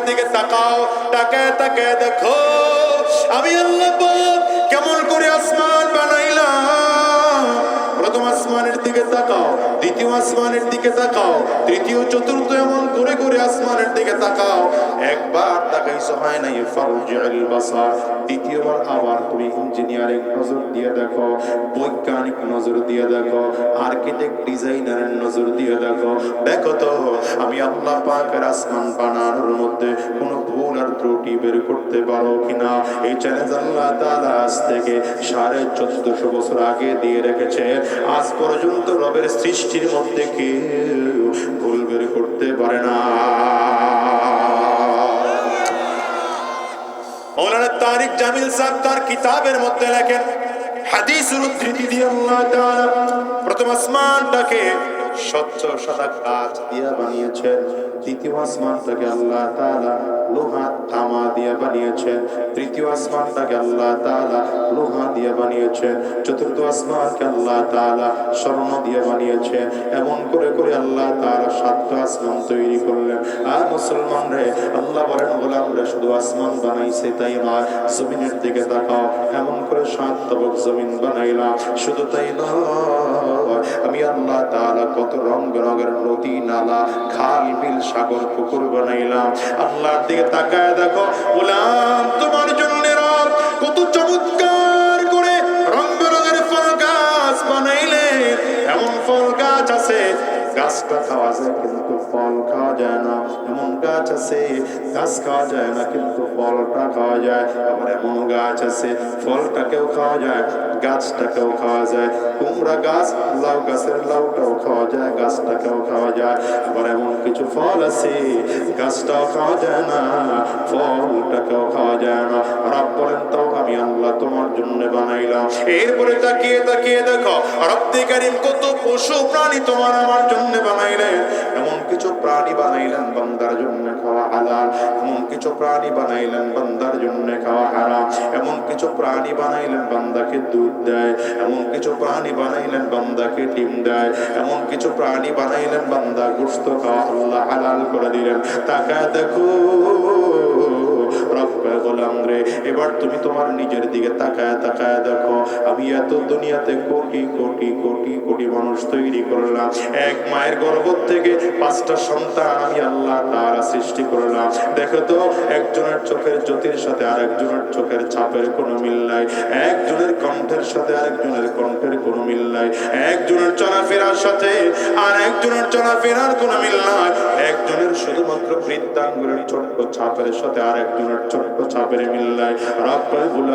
দিকে তাকাও, তাকায় তাকায় দেখো আমি আল্লাহ পাক কেমন করে আসমান বানাইলাম। প্রথম আসমানের দিকে তাকাও, দ্বিতীয় আসমানের দিকে তাকাও, তৃতীয় চতুর্থ এমন করে করে আসমানের দিকে তাকাও। একবার তাকাইছো হয় নাই, ফারজিউল বাসার, দ্বিতীয়বার আবার তুমি ইঞ্জিনিয়ারিং নজর দিয়ে দেখো, বৈজ্ঞানিক নজর দিয়ে দেখো, আর্কিটেক্ট ডিজাইনারের নজর দিয়ে দেখো। দেখো তো আমি আল্লাহ পাকের আসমান বানানোর মধ্যে কোনো ভুল আর ত্রুটি বের করতে পারো কিনা। এই চ্যালেঞ্জ আল্লাহ তাআলা আজ থেকে 1450 বছর আগে দিয়ে রেখেছে। আজ পর্যন্ত রবের সৃষ্টির মধ্যে কেউ ভুল বের করতে পারে না। মৌলানা তারিক জামিল সাহেব তার কিতাবের মধ্যে লেখেন, হাদিসের উদ্ধৃতি দিয়ে আল্লাহ তাআলা প্রথম আসমানটাকে স্বচ্ছ সাদা কাঁচ দিয়ে বানিয়েছেন, দ্বিতীয় আসমানটাকে আল্লাহ তাআলা লোহা তামা দিয়ে বানিয়েছেন, তৃতীয় আসমানটাকে আল্লাহ তাআলা লোহা দিয়ে বানিয়েছেন, চতুর্থ আসমানকে আল্লাহ তাআলা স্বর্ণ দিয়ে বানিয়েছেন। এমন করে করে আল্লাহ তাআলা 7টা আসমান তৈরি করলেন। আর মুসলমান রে, আল্লাহ বলেন গোলাম রে, শুধু আসমান বানাইছে তাই নয়, জমিনের দিকে তাকাও, এমন করে 7 তবক জমিন বানাইলাম। শুধু তাই নয়, আমি আল্লাহ তাআলা কত রং বেরঙের নদী নালা খাল বিল সাগর পুকুর বানাইলাম। আল্লাহর দিকে তাকায় দেখো গোলাম, তোমার জন্য রব কত চমৎকার করে রং বেরঙের ফল গাছ বানাইলেন। এমন ফল গাছ আছে গাছটা খাওয়া যায় কিন্তু ফল খাওয়া যায় না, এমন গাছ আছে গাছ খাওয়া যায় না কিন্তু ফলটা খাওয়া যায়। আবার এমন গাছ আছে ফলটাকেও খাওয়া যায় গাছটাকেও খাওয়া যায়। কুমড়া গাছ লাউ গাছের লাউটাও খাওয়া যায় গাছটাকেও খাওয়া যায়। আবার এমন কিছু ফল আছে গাছটাও খাওয়া যায় না ফলটাকেও খাওয়া যায় না। রব বলেন তাও আমি আল্লাহ তোমার জন্য বানাইলাম। এরপরে তাকিয়ে তাকিয়ে দেখো রব্বে কারীম কত পশু প্রাণী তোমার আমার জন্য বানাইলেন। এমন কিছু প্রাণী বানাইলেন বান্দার জন্য খাওয়া হালাল, এমন কিছু প্রাণী বানাইলেন বান্দার জন্য খাওয়া হারাম। এমন কিছু প্রাণী বানাইলেন বান্দাকে দুধ দেয়, এমন কিছু প্রাণী বানাইলেন বান্দাকে ডিম দেয়, এমন কিছু প্রাণী বানাইলেন বান্দা গোশত খাওয়া আল্লাহ হালাল করে দিলেন। তাকায় দেখো রব্বে গোলাম রে, এবার তুমি তোমার নিজের দিকে তাকায় তাকায় দেখো আমি এত দুনিয়াতে কোটি কোটি কোটি কোটি মানুষ তৈরি করলাম। এক মায়ের গর্ভ থেকে 5টা সন্তান আমি আল্লাহ তাআলা সৃষ্টি করলাম। দেখো তো একজনের চোখের জ্যোতির সাথে আরেকজনের চোখের ছাপের কোনো মিল নাই, একজনের কণ্ঠের সাথে আরেকজনের কণ্ঠের কোনো মিল নাই, একজনের চলাফেরার সাথে আর একজনের চলাফেরার কোনো মিল নাই, একজনের শুধুমাত্র বৃদ্ধাঙ্গুলের ছোট্ট ছাপের সাথে আরেকজনের ছোট্ট ছাপের মিল নাই। রব্বুল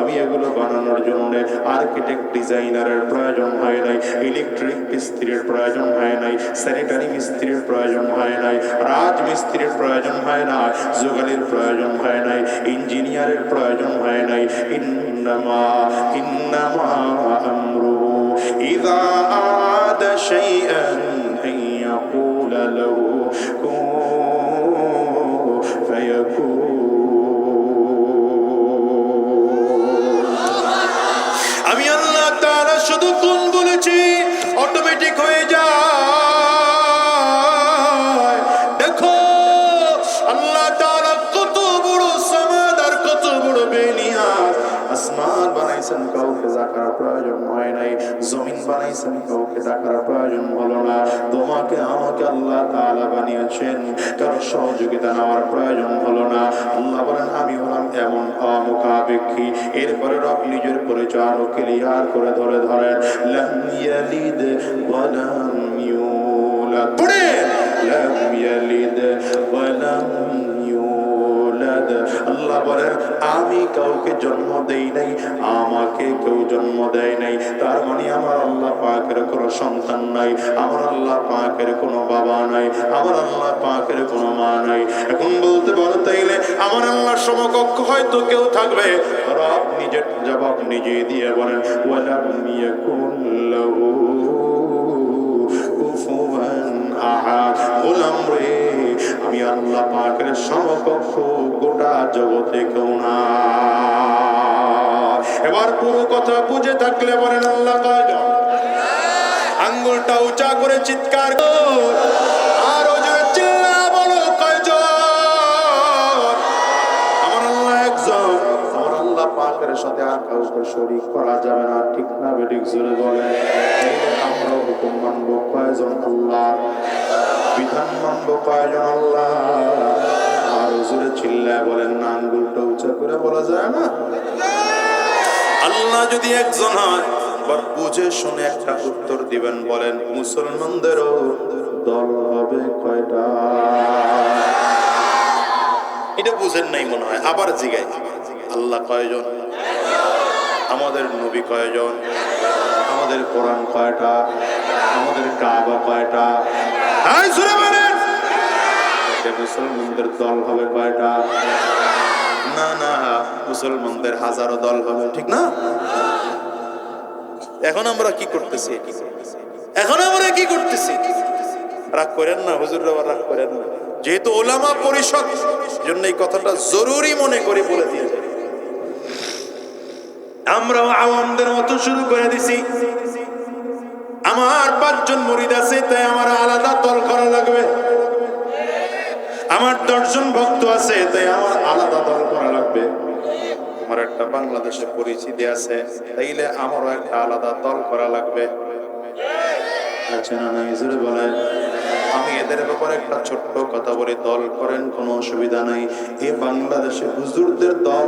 আমি এগুলো বানানোর জন্য আর্কিটেক্ট ডিজাইনারের প্রয়োজন হয় নাই, ইলেকট্রিক মিস্ত্রির প্রয়োজন হয় নাই, স্যানিটারি মিস্ত্রির প্রয়োজন হয় নাই, রাজমিস্ত্রির প্রয়োজন হয় না, যোগালির প্রয়োজন হয় নাই, ইঞ্জিনিয়ারের প্রয়োজন হয় নাই। ইন্নামা ইন্নামা আমরুহু ইযা আরাদা শাইআন আন ইয়াকুলা লাহু কুন ফায়াকুন। আমি আল্লাহ তাআলা শুধু কোন বলেছি অটোমেটিক হয়ে যায়। দেখো আল্লাহ তাআলা কত বড় সামাদ আর কত বড় বেনিয়াজ। আসমান বানাইছেন কাউকে ডাকার প্রয়োজন হয় নাই, জমিন বানাইছেন কাউকে ডাকার প্রয়োজন হলো না। তোমাকে আমাকে আল্লাহ তাআলা বানিয়েছেন, কারো সহযোগিতা নেওয়ার প্রয়োজন হলো না। আল্লাহ বলেন আমি হলাম এমন অমুখাপেক্ষী। এরপরে রব নিজের পরিচয় আরো ক্লিয়ার করে ধরে ধরেন, লাম ইয়ালিদ ওয়া লাম ইউলাদ। পড়ে লাম ইয়ালিদ ওয়া লাম ইউলাদ। আল্লাহ বলেন আমি কাউকে জন্ম দেই নাই, আমাকে কেউ জন্ম দেয় নাই। তার মানে আমার আল্লাহ পাকের কোনো সন্তান নাই, আমার আল্লাহ পাকের কোনো বাবা নাই, আমার আল্লাহ পাকের কোনো মা নাই। এখন বলতে পারো তাইলে আমার আল্লাহর সমকক্ষ হয়তো কেউ থাকবে। রব নিজের জবাব নিজে দিয়ে বলেন ওয়ালাম ইয়াকুল লাহু কুফুয়ান আহাদ। গোলাম রে, আমি আল্লাহ পাকের সমকক্ষ গোটা জগতে কেউ না। এবার পুরো কথা বুঝে থাকলে বলেন আল্লাহ কয়জন? আঙ্গুলটা উঁচা করে চিৎকার আর ওজোরে চিল্লা বলো কাউকে শরীক করা যাবে না, ঠিক না বেঠিক জোরে বলে। আমরা হুকুম মানবো কয়জন? আল্লাহ। বিধান মানবো কয়জন? আল্লাহ। আর জোরে চিল্লায় বলেন না, আঙ্গুলটা উঁচা করে বলা যায় না? আল্লাহ যদি একজন হয়, বুঝে শুনে একটা উত্তর দিবেন। বলেন মুসলমানদেরও দল হবে কয়টা? এটা বুঝেন নাই মনে হয়, আবার জিগাই। আল্লাহ কয়জন? আমাদের নবী কয়জন? আমাদের কোরআন কয়টা? আমাদের কাবা কয়টা? মুসলমানদের দল হবে কয়টা? না না, মুসলমানদের হাজারো দল হবে, ঠিক না? এখন আমরা কি করতেছি? রাগ করেন না হুজুররা, রাগ করেন না। যেহেতু ওলামা পরিষদ, জন্য এই কথাটা জরুরি মনে করে বলে দিয়ে যায়। আমরাও আওয়ামদের মতো শুরু করে দিছি। আমার 5 জন মুরিদ আছে, তাই আমার আলাদা দল করা লাগবে। আমার 10 জন ভক্ত আছে, তাই আমার আলাদা দল করা লাগবে। আমার একটা বাংলাদেশে পরিচিতি আছে, তাইলে আমারও একটা আলাদা দল করা লাগবে। আচ্ছা না না, ইজুরে বলেন। আমি এদের ব্যাপারে একটা ছোট্ট কথা বলি, দল করেন কোনো অসুবিধা নাই। এই বাংলাদেশে হুজুরদের দল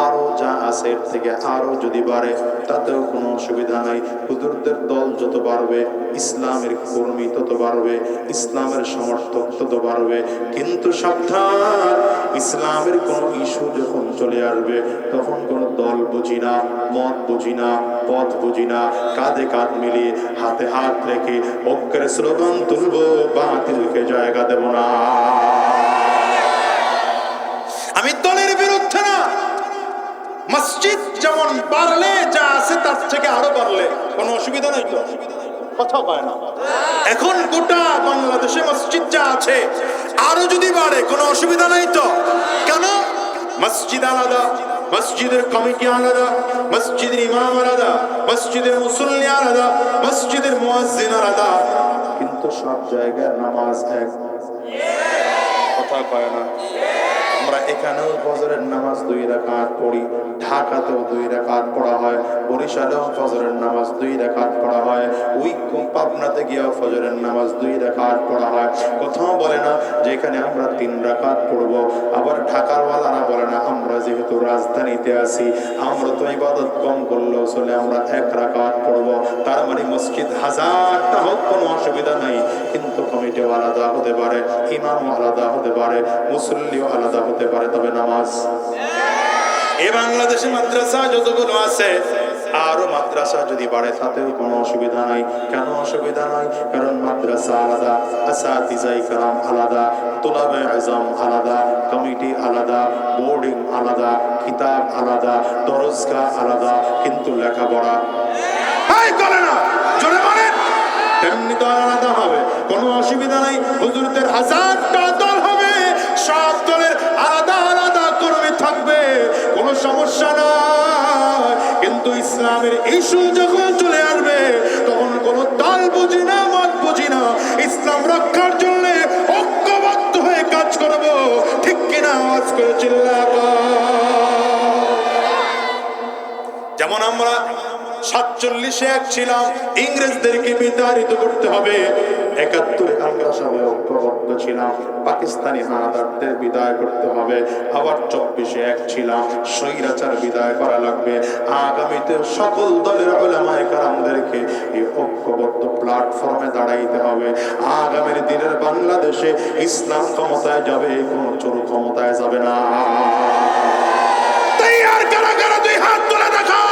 আরো যা আছে এর থেকে আরো যদি বাড়ে তাতেও কোনো অসুবিধা নাই। হুজুরদের দল যত বাড়বে, ইসলামের কর্মী তত বাড়বে, ইসলামের সমর্থক তত বাড়বে। কিন্তু সাবধান, ইসলামের কোন ইস্যু যখন চলে আসবে, তখন কোনো দল বুঝি না, মত বুঝি না, পথ বুঝি না, কাঁধে কাঁধ মিলিয়ে হাতে হাত রেখে ঐক্যের স্লোগান তুলবো, বাতিলকে জায়গা দেব না। আমি দলের বিরুদ্ধে না। মসজিদ যেমন বাড়লে যা আছে তার থেকে আরো বাড়লে কোনো অসুবিধা নাই তো? কথা পায় না। এখন গোটা বাংলাদেশে মসজিদ যা আছে আরো যদি বাড়ে কোনো অসুবিধা নাই তো? কেন? মসজিদ আলাদা, মসজিদের কমিটি আলাদা, মসজিদের ইমাম আলাদা, মসজিদের মুসল্লি আলাদা, মসজিদের মুয়াজ্জিন আলাদা, কিন্তু সব জায়গায় নামাজ এক। কথা কয় না। আমরা এখানেও ফজরের নামাজ 2 রাকাত পড়ি, ঢাকাতেও 2 রাকাত পড়া হয়, বরিশালেও ফজরের নামাজ 2 রাকাত পড়া হয়, ওই পাবনাতে গিয়েও ফজরের নামাজ 2 রাকাত পড়া হয়। কোথাও বলে না যে এখানে আমরা 3 রাকাত পড়বো। আবার ঢাকার ওয়ালারা বলে না, আমরা যেহেতু রাজধানীতে আছি, আমরা তো ইবাদত কম করলেও চলে, আমরা 1 রাকাত পড়বো। তার মানে মসজিদ হাজারটা হোক কোনো অসুবিধা নাই, কিন্তু কমিটিও আলাদা হতে পারে, ইমামও আলাদা হতে পারে, মুসল্লিও আলাদা হতে পারে, তবে নামাজ। এই বাংলাদেশে মাদ্রাসা যতগুলো আছে, আরো মাদ্রাসা যদি বাড়ে তাতেও কোনো অসুবিধা নাই। কেন অসুবিধা নাই? কারণ মাদ্রাসা আলাদা, আসাতিজায়ে কেরাম আলাদা, তুলাবে আজম আলাদা, কমিটি আলাদা, বোর্ডিং আলাদা, কিতাব আলাদা, দরজগাহ আলাদা, কিন্তু লেখাপড়া করে না। জোরে বলেন। তেমনি দল আলাদা হবে, কোনো অসুবিধা নাই। হুজুরদের 1000টা দল হবে, সব দলের আলাদা আলাদা কর্মী থাকবে, কোনো সমস্যা নাই। কিন্তু ইসলামের ইস্যু যখন চলে আসবে, তখন কোনো দল বুঝি না, মত বুঝি না, ইসলাম রক্ষার জন্য ঐক্যবদ্ধ হয়ে কাজ করব, ঠিক কিনা? আওয়াজ করে চিল্লাবো। যেমন আমরা 47-এ এক ছিলাম, ইংরেজদেরকে বিতাড়িত করতে হবে। 71-এ আমরা সবাই ঐক্যবদ্ধ ছিলাম, পাকিস্তানি হানাদারদের বিদায় করতে হবে। আবার 24-এ এক ছিলাম, স্বৈরাচার বিদায় করা লাগবে। আগামীতে সকল দলের উলামায়ে কেরামদেরকে এই ঐক্যবদ্ধ প্ল্যাটফর্মে দাঁড়াইতে হবে। আগামীর দিনের বাংলাদেশে ইসলাম ক্ষমতায় যাবে, কোনো চোর ক্ষমতায় যাবে না। তৈয়ার কারা কারা? 2 হাত তুলে দেখাও।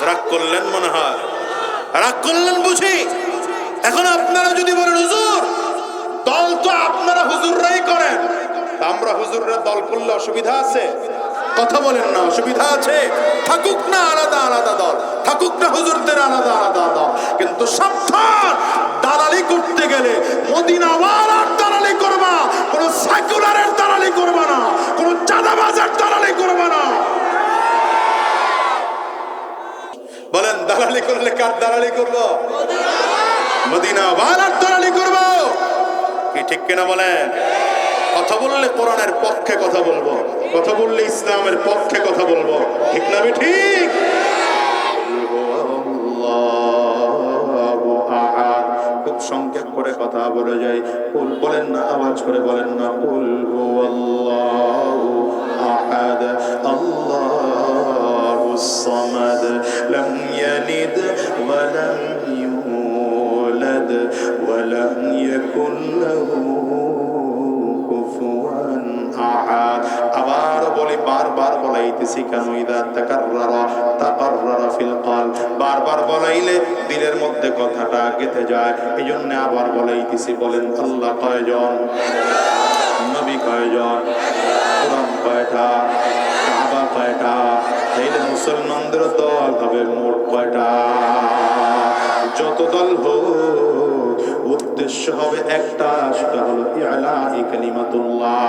রাগ করলেন মনে হয়, রাগ করলেন বুঝি। এখন আপনারা যদি বলেন হুজুর দল তো আপনারা হুজুররাই করেন, আমরা হুজুররা দল করলে অসুবিধা আছে? কথা বলেন না, অসুবিধা আছে? থাকুক না আলাদা আলাদা দল, থাকুক না হুজুরদের আলাদা আলাদা দল, কিন্তু সাবধান, দালালি করতে গেলে মদিনাওয়ালার দালালি করবা, কোন সেকুলারের দালালি করবা না, কোন চাঁদাবাজের দালালি করবা না। বলেন দালালি করলে কার দালালি করব? মদিনাওয়ালার দালালি করব, কি ঠিক কিনা বলেন? কথা বললে কোরআনের পক্ষে কথা বলবো, কথা বললে ইসলামের পক্ষে কথা বলবো, ঠিক না ঠিক? খুব সংক্ষেপ করে কথা বলে যাই, কুল বলেন না, আওয়াজ করে বলেন না, কুল হুয়াল্লাহু আহাদ আল্লাহুস সামাদ লাম ইয়ালিদ ওয়া লাম ইউলাদ ওয়া লাম ইয়াকুল লাহু কুফুয়ান আহাদ। আবার বলি, বারবার বলাইতেছি কেন? ইদা তাকাররারা ফিল কলব, বারবার বলাইলে দিলের মধ্যে কথাটা গেঁথে যায়, এই জন্য আবার বলাইতেছি। বলেন আল্লাহ কয়জন, নবী কয়জন, কোরআন কয়টা, কাবা কয়টা, তাইলে মুসলমানদের দল হবে মোট কয়টা? যত দল হোক উদ্দেশ্য হবে একটা, সেটা হলো ইলাহি কালিমাতুল্লাহ।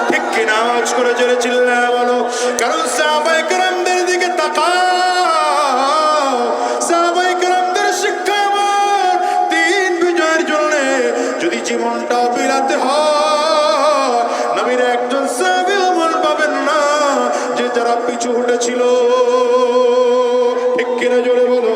ঠিক কিনা? আওয়াজ করে জোরে চিল্লায়া বলো। কারণ সাহাবায়ে কেরামদের দিকে তাকাও, সাহাবায়ে কেরামদের শিক্ষা আমার দ্বীন বিজয়ের জন্য যদি জীবনটাও বিলাতে হয়, নবীর একজন সাহাবী আমল পাবেন না যে যারা পিছু হটেছিল। ঠিক কিনা? জোরে বলো।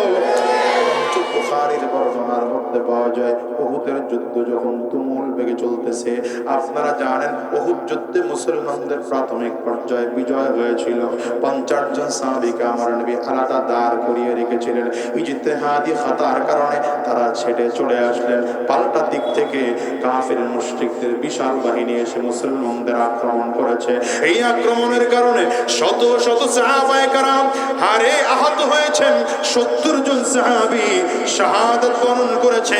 বুখারীর বর্ণনার মধ্যে পাওয়া যায়, উহুদের যুদ্ধ যখন তুমুল বেগে চলতেছে, আপনারা জানেন উহুদ যুদ্ধে মুসলমানদের প্রাথমিক পর্যায়ে বিজয় হয়েছিল। 50 জন সাহাবীকে আমার নবী আলাদা দাঁড় করিয়ে রেখেছিলেন। ইজতিহাদি খাতার কারণে তারা ছেড়ে চলে আসলেন। পাল্টা দিক থেকে কাফির মুশরিকদের বিশাল বাহিনী এসে মুসলমানদের আক্রমণ করেছে। এই আক্রমণের কারণে শত শত সাহাবায়ে কেরাম হারে আহত হয়েছেন। 70 জন সাহাবী শাহাদাত বরণ করেছে।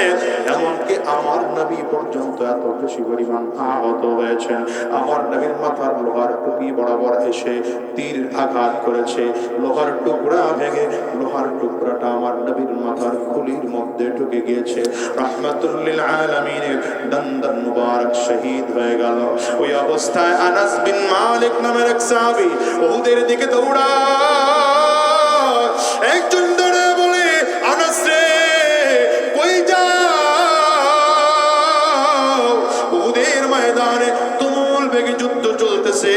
এমনকি আমার নবী পর্যন্ত এত বেশি পরিমাণ আহত হয়েছেন। আমার নবীর মাথার লোহার টুপি বরাবর এসে তীর আঘাত করেছে। লোহার টুকরা ভেঙে লোহার টুকরাটা আমার নবীর মাথার খুলির মধ্যে ঢুকে গিয়েছে। রাহমাতুল লিল আলামিনের দন্দন মুবারক শহীদ হয়ে গেল। ওই অবস্থায় আনাস বিন মালিক নামের এক সাহাবী উহুদের দিকে দৌড়ায়। একজন দৌড়ে বলে, আনাস রে কই যাও? উহুদের ময়দানে তুমুল বেগে যুদ্ধ চলতেছে,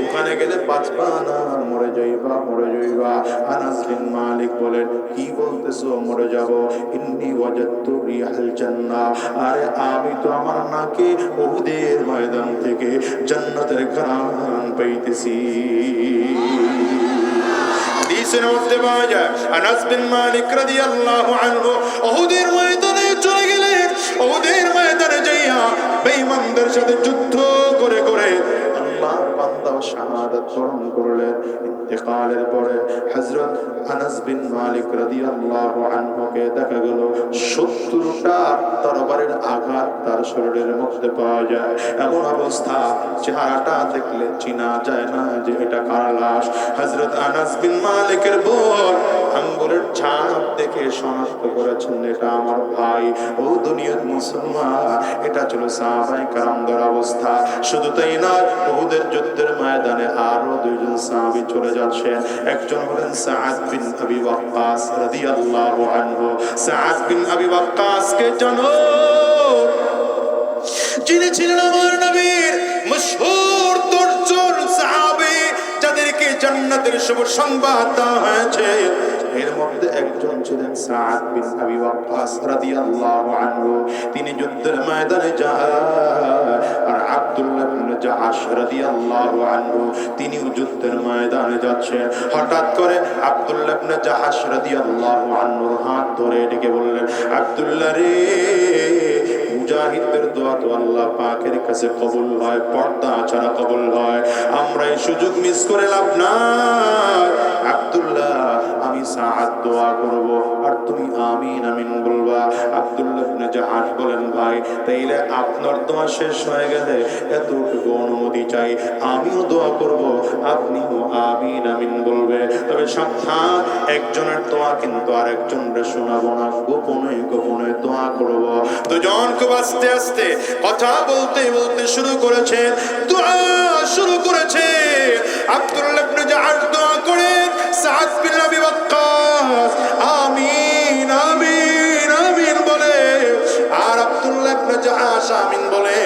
ওখানে গেলে বাঁচবা না, মরে যাইবা, মরে যাইবা। আনাস বিন মালিক বলেন, কি বলতেছো মরে যাব? ইন্নী ওয়াজাদতু রিহাল জান্নাহ, আরে আমি তো আমার নাকে উহুদের ময়দান থেকে জান্নাতের ঘ্রাণ পাইতেছি। হাদিসের মধ্যে পাওয়া যায়, আনাস বিন মালিক রাদিয়াল্লাহু আনহু উহুদের ময়দানে চলে গেলেন। উহুদের ময়দানে যাইয়া বেঈমানদের সাথে যুদ্ধ করে করে আল্লাহর বান্দা শাহাদাত বরণ করলেন। ইন্তেকালের পরে হযরত আনাস বিন মালিক রাদিয়াল্লাহু আনহুকে দেখা গেল 70টা তরবারির আঘাত তার শরীরের মধ্যে পাওয়া যায়। এমন অবস্থা, চেহারাটা দেখলে চিনা যায় না যে এটা কার লাশ। হযরত আনাস বিন মালিকের বোন আঙ্গুলের ছাপ দেখে শনাক্ত করেছেন, এটা আমার ভাই। ও দুনিয়ার মুসলমান, এটা ছিল সাহাবায়ে কেরামদের অবস্থা। শুধু তাই নয়, উহুদের যুদ্ধের ময়দানে আরো 2 জন সাহাবী চলে যাচ্ছেন। একজন হলেন সাআদ বিন আবি ওয়াক্কাস রাদিয়াল্লাহু আনহু। সাআদ বিন আবি ওয়াক্কাসকে জানো? যিনি ছিলেন আমার নবীর মশহুর 10 জন সাহাবী যাদেরকে জান্নাতের শুভ সংবাদ দেওয়া হয়েছে। এর মধ্যে একজন ছিলেন সাআদ বিন আবি ওয়াক্কাস রাদিয়াল্লাহু আনহু। তিনি যুদ্ধের ময়দানে যায়। আর আব্দুল্লাহ ইবনে জাহাশ রাদিয়াল্লাহু আনহু তিনিও যুদ্ধের ময়দানে যাচ্ছেন। হঠাৎ করে আব্দুল্লাহ ইবনে জাহাশ রাদিয়াল্লাহু আনহুর হাত ধরে ডেকে বললেন, আব্দুল্লাহ রে, মুজাহিদদের দোয়া তো আল্লাহ পাকের কাছে কবুল হয়, পর্দা ছাড়া কবুল হয়। আমরা এই সুযোগ মিস করে লাভ নাই। আব্দুল্লাহ, আমি সাআদ দোয়া করব আর তুমি আমিন আমিন বলবা। আব্দুল্লাহ ইবনে জাহাশ বলেন, ভাই তাইলে আপনার দোয়া শেষ হয়ে গেলে এতটুকু অনুমতি চাই, আমিও দোয়া করব, আপনিও আমিন আমিন বলবে। তবে সাবধান, একজনের দোয়া কিন্তু আরেকজনের শোনাবো না, গোপনে গোপনে দোয়া করব। দুজন খুব আস্তে আস্তে কথা বলতে বলতে শুরু করেছে, দোয়া শুরু করেছে। আব্দুল্লাহ ইবনে জাহাশ দোয়া করেন, সাআদ বিন আবি ওয়াক্কাস আমিন আমিন আমিন বলে। আর আব্দুল্লাহ ইবনে জাহাশ আমিন বলে।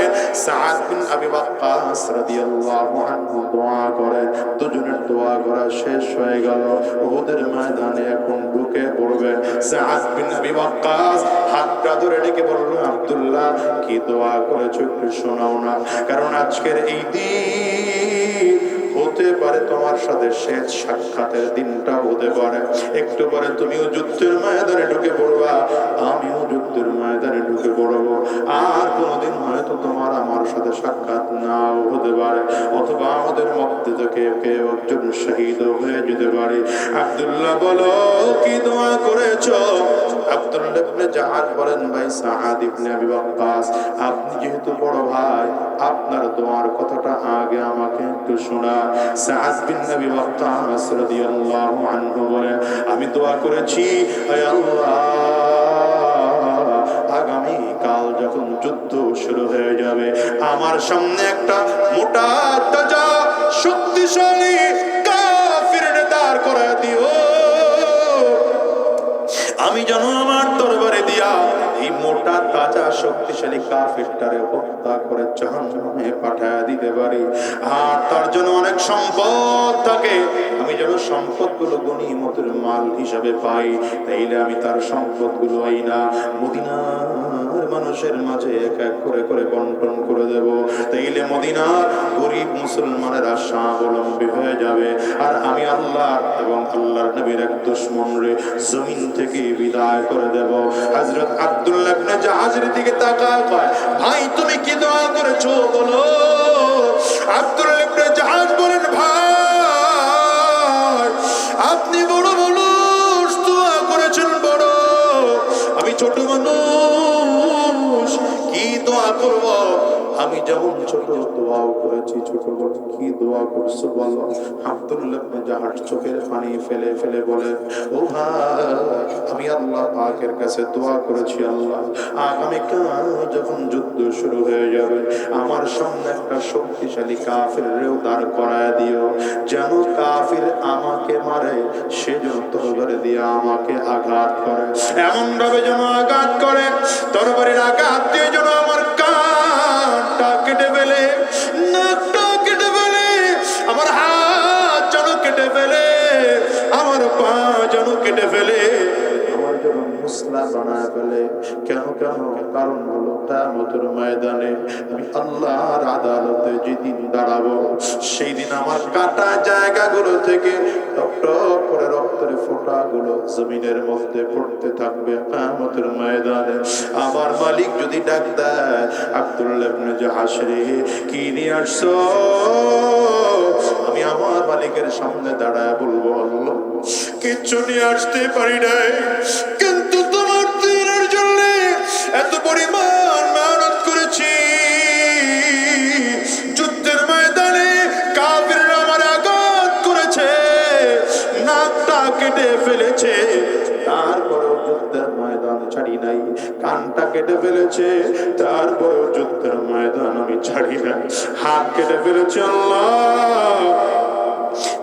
সাদ বিন আবি ওয়াক্কাস রাদিয়াল্লাহু আনহু দোয়া করেন। দুজনের দোয়া করা শেষ হয়ে গেল। উহুদের ময়দানে এখন ঢুকে পড়বেন। সাদ বিন আবি ওয়াক্কাস হাতটা ধরে ডেকে বললেন, আব্দুল্লাহ কি দোয়া করেছো একটু শোনাও না, কারণ আজকের এই দিন হতে পারে তোমার সাথে শেষ সাক্ষাতের দিনটা হতে পারে। একটু পরে তুমিও যুদ্ধের ময়দানে ঢুকে পড়বা, আমিও যুদ্ধের ময়দানে ঢুকে পড়বো। আর কোনোদিন হয়তো তোমার আমার সাথে সাক্ষাৎ নাও হতে পারে, অথবা আমাদের মধ্যে থেকে কেউ একজন শহীদ হয়ে যেতে পারে। আব্দুল্লাহ বলো কি দোয়া করেছো? আব্দুল্লাহ ইবনে জাহাজ বলেন, ভাই সাদ ইবনে আবি ওয়াক্কাস, আপনি যেহেতু বড় ভাই, আপনার দোয়ার কথাটা আগে আমাকে একটু শোনা। সাদ বিন আবি ওয়াক্কাস রাদিয়াল্লাহু আনহু বলেন, আমি দোয়া করেছি, হে আল্লাহ, আগামী কাল যখন যুদ্ধ শুরু হয়ে যাবে, আমার সামনে একটা মোটা তাজা শক্তিশালী কাফির দাঁড় করে দিও। আমি যেন আমার দরবারে দিয়া এই মোটা তাজা শক্তিশালী কাফিরটারে হত্যা করে জাহান্নামে পাঠায়া দিতে পারি। আর তার জন্য অনেক সম্পদ থাকে, আমি যেন সম্পদগুলো গনিমতের মাল হিসাবে পাই। তাইলে আমি তার সম্পদগুলো আইনা মদিনার মানুষের মাঝে এক এক করে করে বন্টন করে দেব। তাইলে মদিনার গরিব মুসলমানেরা স্বাবলম্বী হয়ে যাবে। আর আমি আল্লাহ এবং আল্লাহর নবীর এক দুশমনরে জমিন থেকে বিদায় করে দেব। হযরত আব্দুল্লাহ ইবনে জাহাজের দিকে তাকায়, ভাই তুমি কি দোয়া করেছো বলো? আব্দুল্লাহ ইবনে জাহাজ বলেন, ভাই আপনি বড় মানুষ, দোয়া করেছেন বড়, আমি ছোট মানুষ, কি দোয়া করব? আমি যেমন ছোট দোয়াও করেছি, ছোট বড় কি দোয়া করছো বলো? আব্দুল্লাহ ইবনে জাহাজ চোখের পানি ফেলে ফেলে বলে, ও ভাই আমি আল্লাহ পাকের কাছে দোয়া করেছি, আল্লাহ আগামীকাল যখন যুদ্ধ শুরু হয়ে যাবে, আমার সামনে একটা শক্তিশালী কাফিররেও দাঁড় করায় দিও, যেন কাফির আমাকে মারে, সে যেন তরবারি দিয়ে আমাকে আঘাত করে, এমন ভাবে যেন আঘাত করে, তরবারির আঘাত দিয়ে যেন আমার কানটা কেটে ফেলে, নাকটা কেটে ফেলে, আমার হাত যেন কেটে ফেলে, আমার পা যেন কেটে ফেলে, আমার যেন মুসলা বানায় ফেলে। কেন কেন? কারণ হলো কিয়ামতের ময়দানে আমি আল্লাহর আদালতে যেদিন দাঁড়াবো, সেই দিন আমার কাটা জায়গাগুলো থেকে টপ টপ করে রক্তের ফোঁটাগুলো জমিনের মধ্যে পড়তে থাকবে। কিয়ামতের ময়দানে আমার মালিক যদি ডাক দেয়, আব্দুল্লাহ ইবনে জাহাশ রে কি নিয়ে আসছো? আমি আমার মালিকের সামনে দাঁড়ায় বলবো, আল্লাহ কিচ্ছু নিয়ে আসতে পারি নাই, কিন্তু তোমার দ্বীনের জন্য এত পরিমাণ মেহনত করেছি, যুদ্ধের ময়দানে কাফিররা আমার আঘাত করেছে, নাকটা কেটে ফেলেছে, তারপরেও যুদ্ধের ময়দান ছাড়ি নাই, কানটা কেটে ফেলেছে, তারপরেও যুদ্ধের ময়দান আমি ছাড়ি নাই, হাত কেটে ফেলেছে আল্লাহ,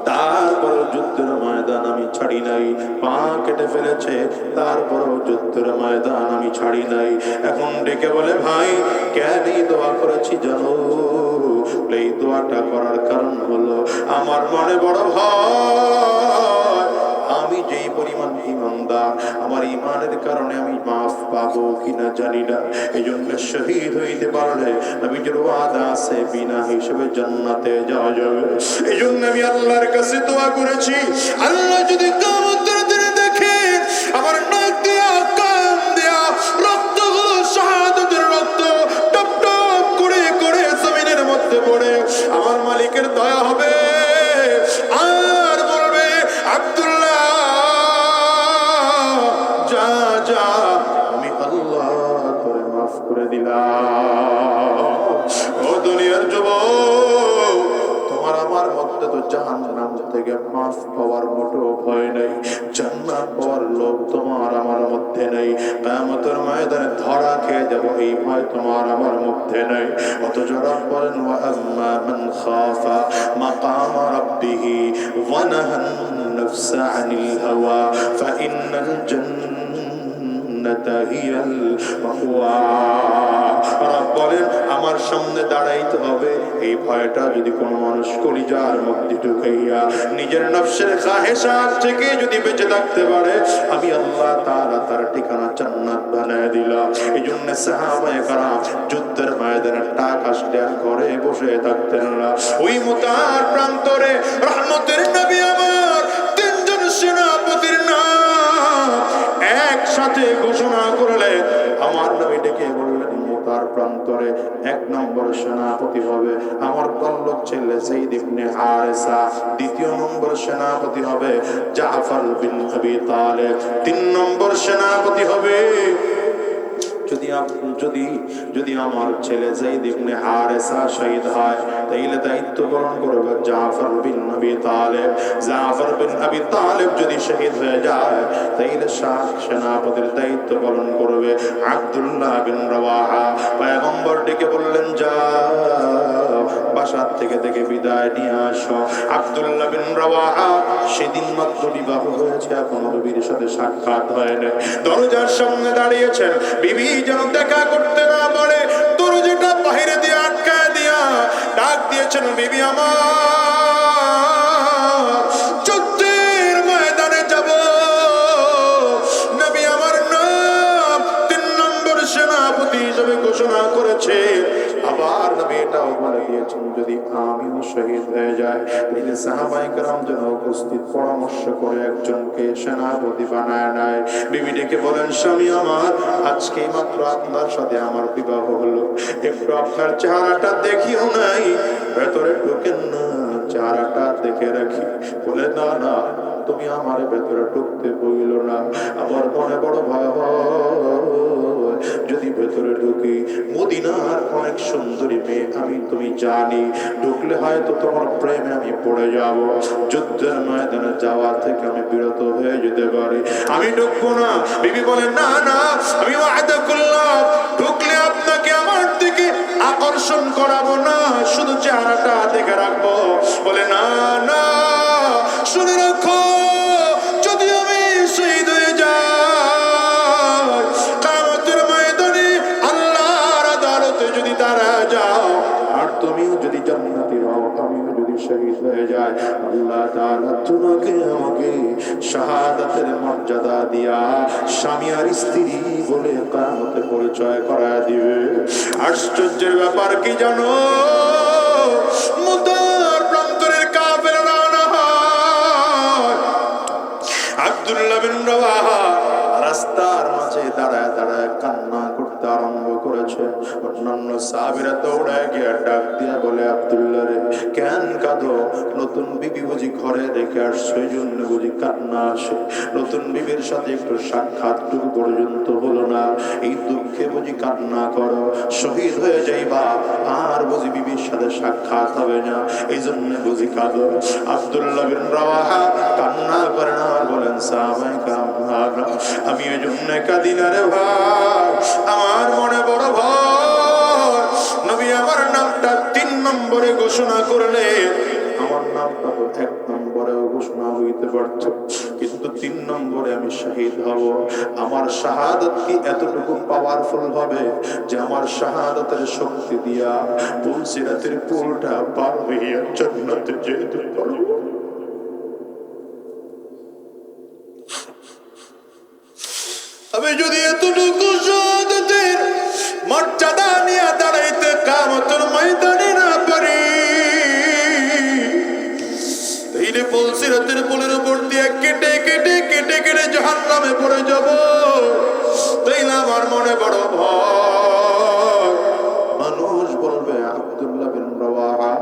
তারপরও যুদ্ধের ময়দান আমি ছাড়ি নাই, পা কেটে ফেলেছে, তারপরও যুদ্ধের ময়দান আমি ছাড়ি নাই। এখন ডেকে বলে, ভাই কেন এই দোয়া করেছি জানো? এই দোয়াটা করার কারণ হলো আমার মনে বড় ভয়, আমি যেই পরিমাণ ঈমানদার, আমার ঈমানের কারণে আমি মাফ পাবো কিনা জানি না। এই জন্য শহীদ হইতে পারলে নবীর ওয়াদা আছে বিনা হিসেবে জান্নাতে যাওয়া যাবে। এই জন্য আমি আল্লাহর কাছে দোয়া করেছি, আল্লাহ যদি কিয়ামতের দিনে দেখে আমার নাক দিয়া কান দিয়া রক্তগুলো শাহাদাতের রক্ত টপ টপ করে করে জমিনের মধ্যে পড়ে, আমার মালিকের দয়া হবে, আর বলবে, আব্দুল্লাহ যা যা, আমি আল্লাহ তোরে মাফ করে দিলাম। ও দুনিয়ার যুবক, তোমার আমার মধ্যে তো জাহান্নাম থেকে মাফ পাওয়ার মোটো ভয় নেই, জান্নাত পাওয়ার লোভ তোমার আমার মধ্যে নেই, কিয়ামতের ময়দানে ধরা খেয়ে যাব এই ভয় তোমার আমার মধ্যে নেই। অথচ রব বলেন, ওয়া আম্মা মান খাফা মাকাম রাব্বিহি ওয়া নাহান নাফসা আনিল হাওয়া ফাইন্নাল জান্নাতা হিয়াল মাওয়া। রব বলেন, আমার আমার সামনে দাঁড়াইতে হবে, এই ভয়টা যদি কোনো মানুষ কলিজার মধ্যে ঢুকাইয়া নিজের নফসের খাহেশাত থেকে যদি বেঁচে থাকতে পারে, আমি আল্লাহ তাআলা তার ঠিকানা জান্নাত বানায় দিলাম। এই জন্য সাহাবায়ে কেরাম যুদ্ধের ময়দানে টাক আসলে আর ঘরে বসে থাকতেন না। ওই মুতার প্রান্তরে রহমতের নবী আমার তিনজন সেনাপতির নাম একসাথে ঘোষণা করলে আমার নবী ডেকে বললেন, মুতার প্রান্তরে 1 নম্বর সেনাপতি হবে আমার তল্লক ছেলে যায়েদ ইবনে হারেসা, 2 নম্বর সেনাপতি হবে জাফর বিন আবি তালেব, 3 নম্বর সেনাপতি হবে যদি আমার ছেলে যায়েদ ইবনে হারেসা শহীদ হয় তাইলে দায়িত্ব পালন করবে জাফর বিন আবি তালেব। জাফর বিন আবি তালেব যদি শহীদ হয়ে যায় তাইলে সেনাপতির দায়িত্ব পালন করবে আব্দুল্লাহ বিন রাওয়াহা। পয়গম্বর ডেকে বললেন, যাও বাসার থেকে বিদায় নিয়ে আসো। আব্দুল্লাহ বিন রাওয়াহা সেদিন মাত্র বিবাহ হয়েছে, এখনো বিবির সাথে সাক্ষাৎ হয়নি। দরজার সামনে দাঁড়িয়েছেন, বিবি যেন দেখা করতে না পারে দরজাটা বাইরে দিয়ে আটকায় দিয়া ডাক দিয়েছেন, বিবি আমার যুদ্ধের ময়দানে যাব, নবী আমার নাম 3 নম্বর সেনাপতি হিসেবে ঘোষণা করেছে। আবার নবী এটাও বলে দিয়েছেন, যদি আমিও শহীদ হয়ে যায় তাহলে সাহাবায়ে কেরাম যেন উপস্থিত পরামর্শ করে একজনকে সেনাপতি বানায় নেয়। বিবি ডেকে বলেন, স্বামী আমার আজকে মাত্র আপনার সাথে আমার বিবাহ হলো, একটু আপনার চেহারাটা দেখিও নাই, ভেতরে ঢুকেন না, চেহারাটা দেখে রাখি। বলে, না না, তুমি আমার ভেতরে ঢুকতে বইল না, আমার মনে বড় ভয় যদি ভেতরে ঢুকি। মদিনার অনেক সুন্দরী মেয়ে আমি তুমি জানি, ঢুকলে হয়তো তোমার প্রেমে আমি পড়ে যাব, যুদ্ধের ময়দানে যাওয়া থেকে আমি বিরত হয়ে যেতে পারি, আমি ঢুকবো না। বিবি বলে, না না, আমি ওয়াদা করলাম ঢুকলে আপনাকে আমার দিকে আকর্ষণ করাবো না, শুধু চেহারাটা দেখে রাখবো। বলে, না না, শুনে রাখো, যদি আমি শহীদ হয়ে যাই কিয়ামতের ময়দানে আল্লাহর আদালতে যদি দাঁড়া যাও আর তুমিও যদি জান্নাতি হও, আমিও যদি শহীদ হয়ে যাই, আল্লাহ তাআলা তোমাকে আমাকে শাহাদাতের মর্যাদা দিয়া স্বামী আর স্ত্রী বলে কিয়ামতে পরিচয় করায় দিবে। আশ্চর্যের ব্যাপার কি জানো, মুতার প্রান্তরের কাফেররা রওনা হয়। আব্দুল্লাহ বিন রাওয়াহা রাস্তার মাঝে দাঁড়ায় দাঁড়ায় কান্না করতে আরম্ভ করেছে। অন্যান্য সাহাবীরা দৌড়ায় গিয়ে ডাক দিয়া বলে, আব্দুল্লাহ রে, কেন কাঁদো? নতুন বিবি বুঝি ঘরে রেখে আসছো, এই জন্য বুঝি কান্না আসে? নতুন বিবির সাথে একটু সাক্ষাৎটুকু পর্যন্ত হলো না, এই দুঃখে বুঝি কান্না করো? শহীদ হয়ে যাইবা, আর বুঝি বিবির সাথে সাক্ষাৎ হবে না, এই জন্য বুঝি কাঁদো? আব্দুল্লাহ বিন রাওয়াহা কান্না করে না, বলেন, সাহাবায়ে কেরাম, আমি এই জন্য কাঁদি না রে ভাই, আমার মনে বড় ভয়। নবী আমার নামটা 3 নম্বরে ঘোষণা করলে আমার নামটা তো 1 নম্বরেও ঘোষণা হইতে পারত, কিন্তু 3 নম্বরে আমি শহীদ হব। আমার শাহাদাত কি এতটুকু পাওয়ারফুল হবে যে আমার শাহাদাতের শক্তি দিয়া পুলসিরাতের পুলটা পার হইয়া জান্নাতে যেতে পারব? আমি যদি এতটুকু শাহাদাতের মর্যাদা নিয়ে দাঁড়াইতে কিয়ামতের ময়দানে না পারি, তাইলে পুলসিরাতের পুলের উপর দিয়ে কেটে কেটে কেটে কেটে জাহান্নামে পড়ে যাব। তাইলে আমার মনে বড় ভয়। মানুষ বলবে, আব্দুল্লাহ বিন রাওয়াহা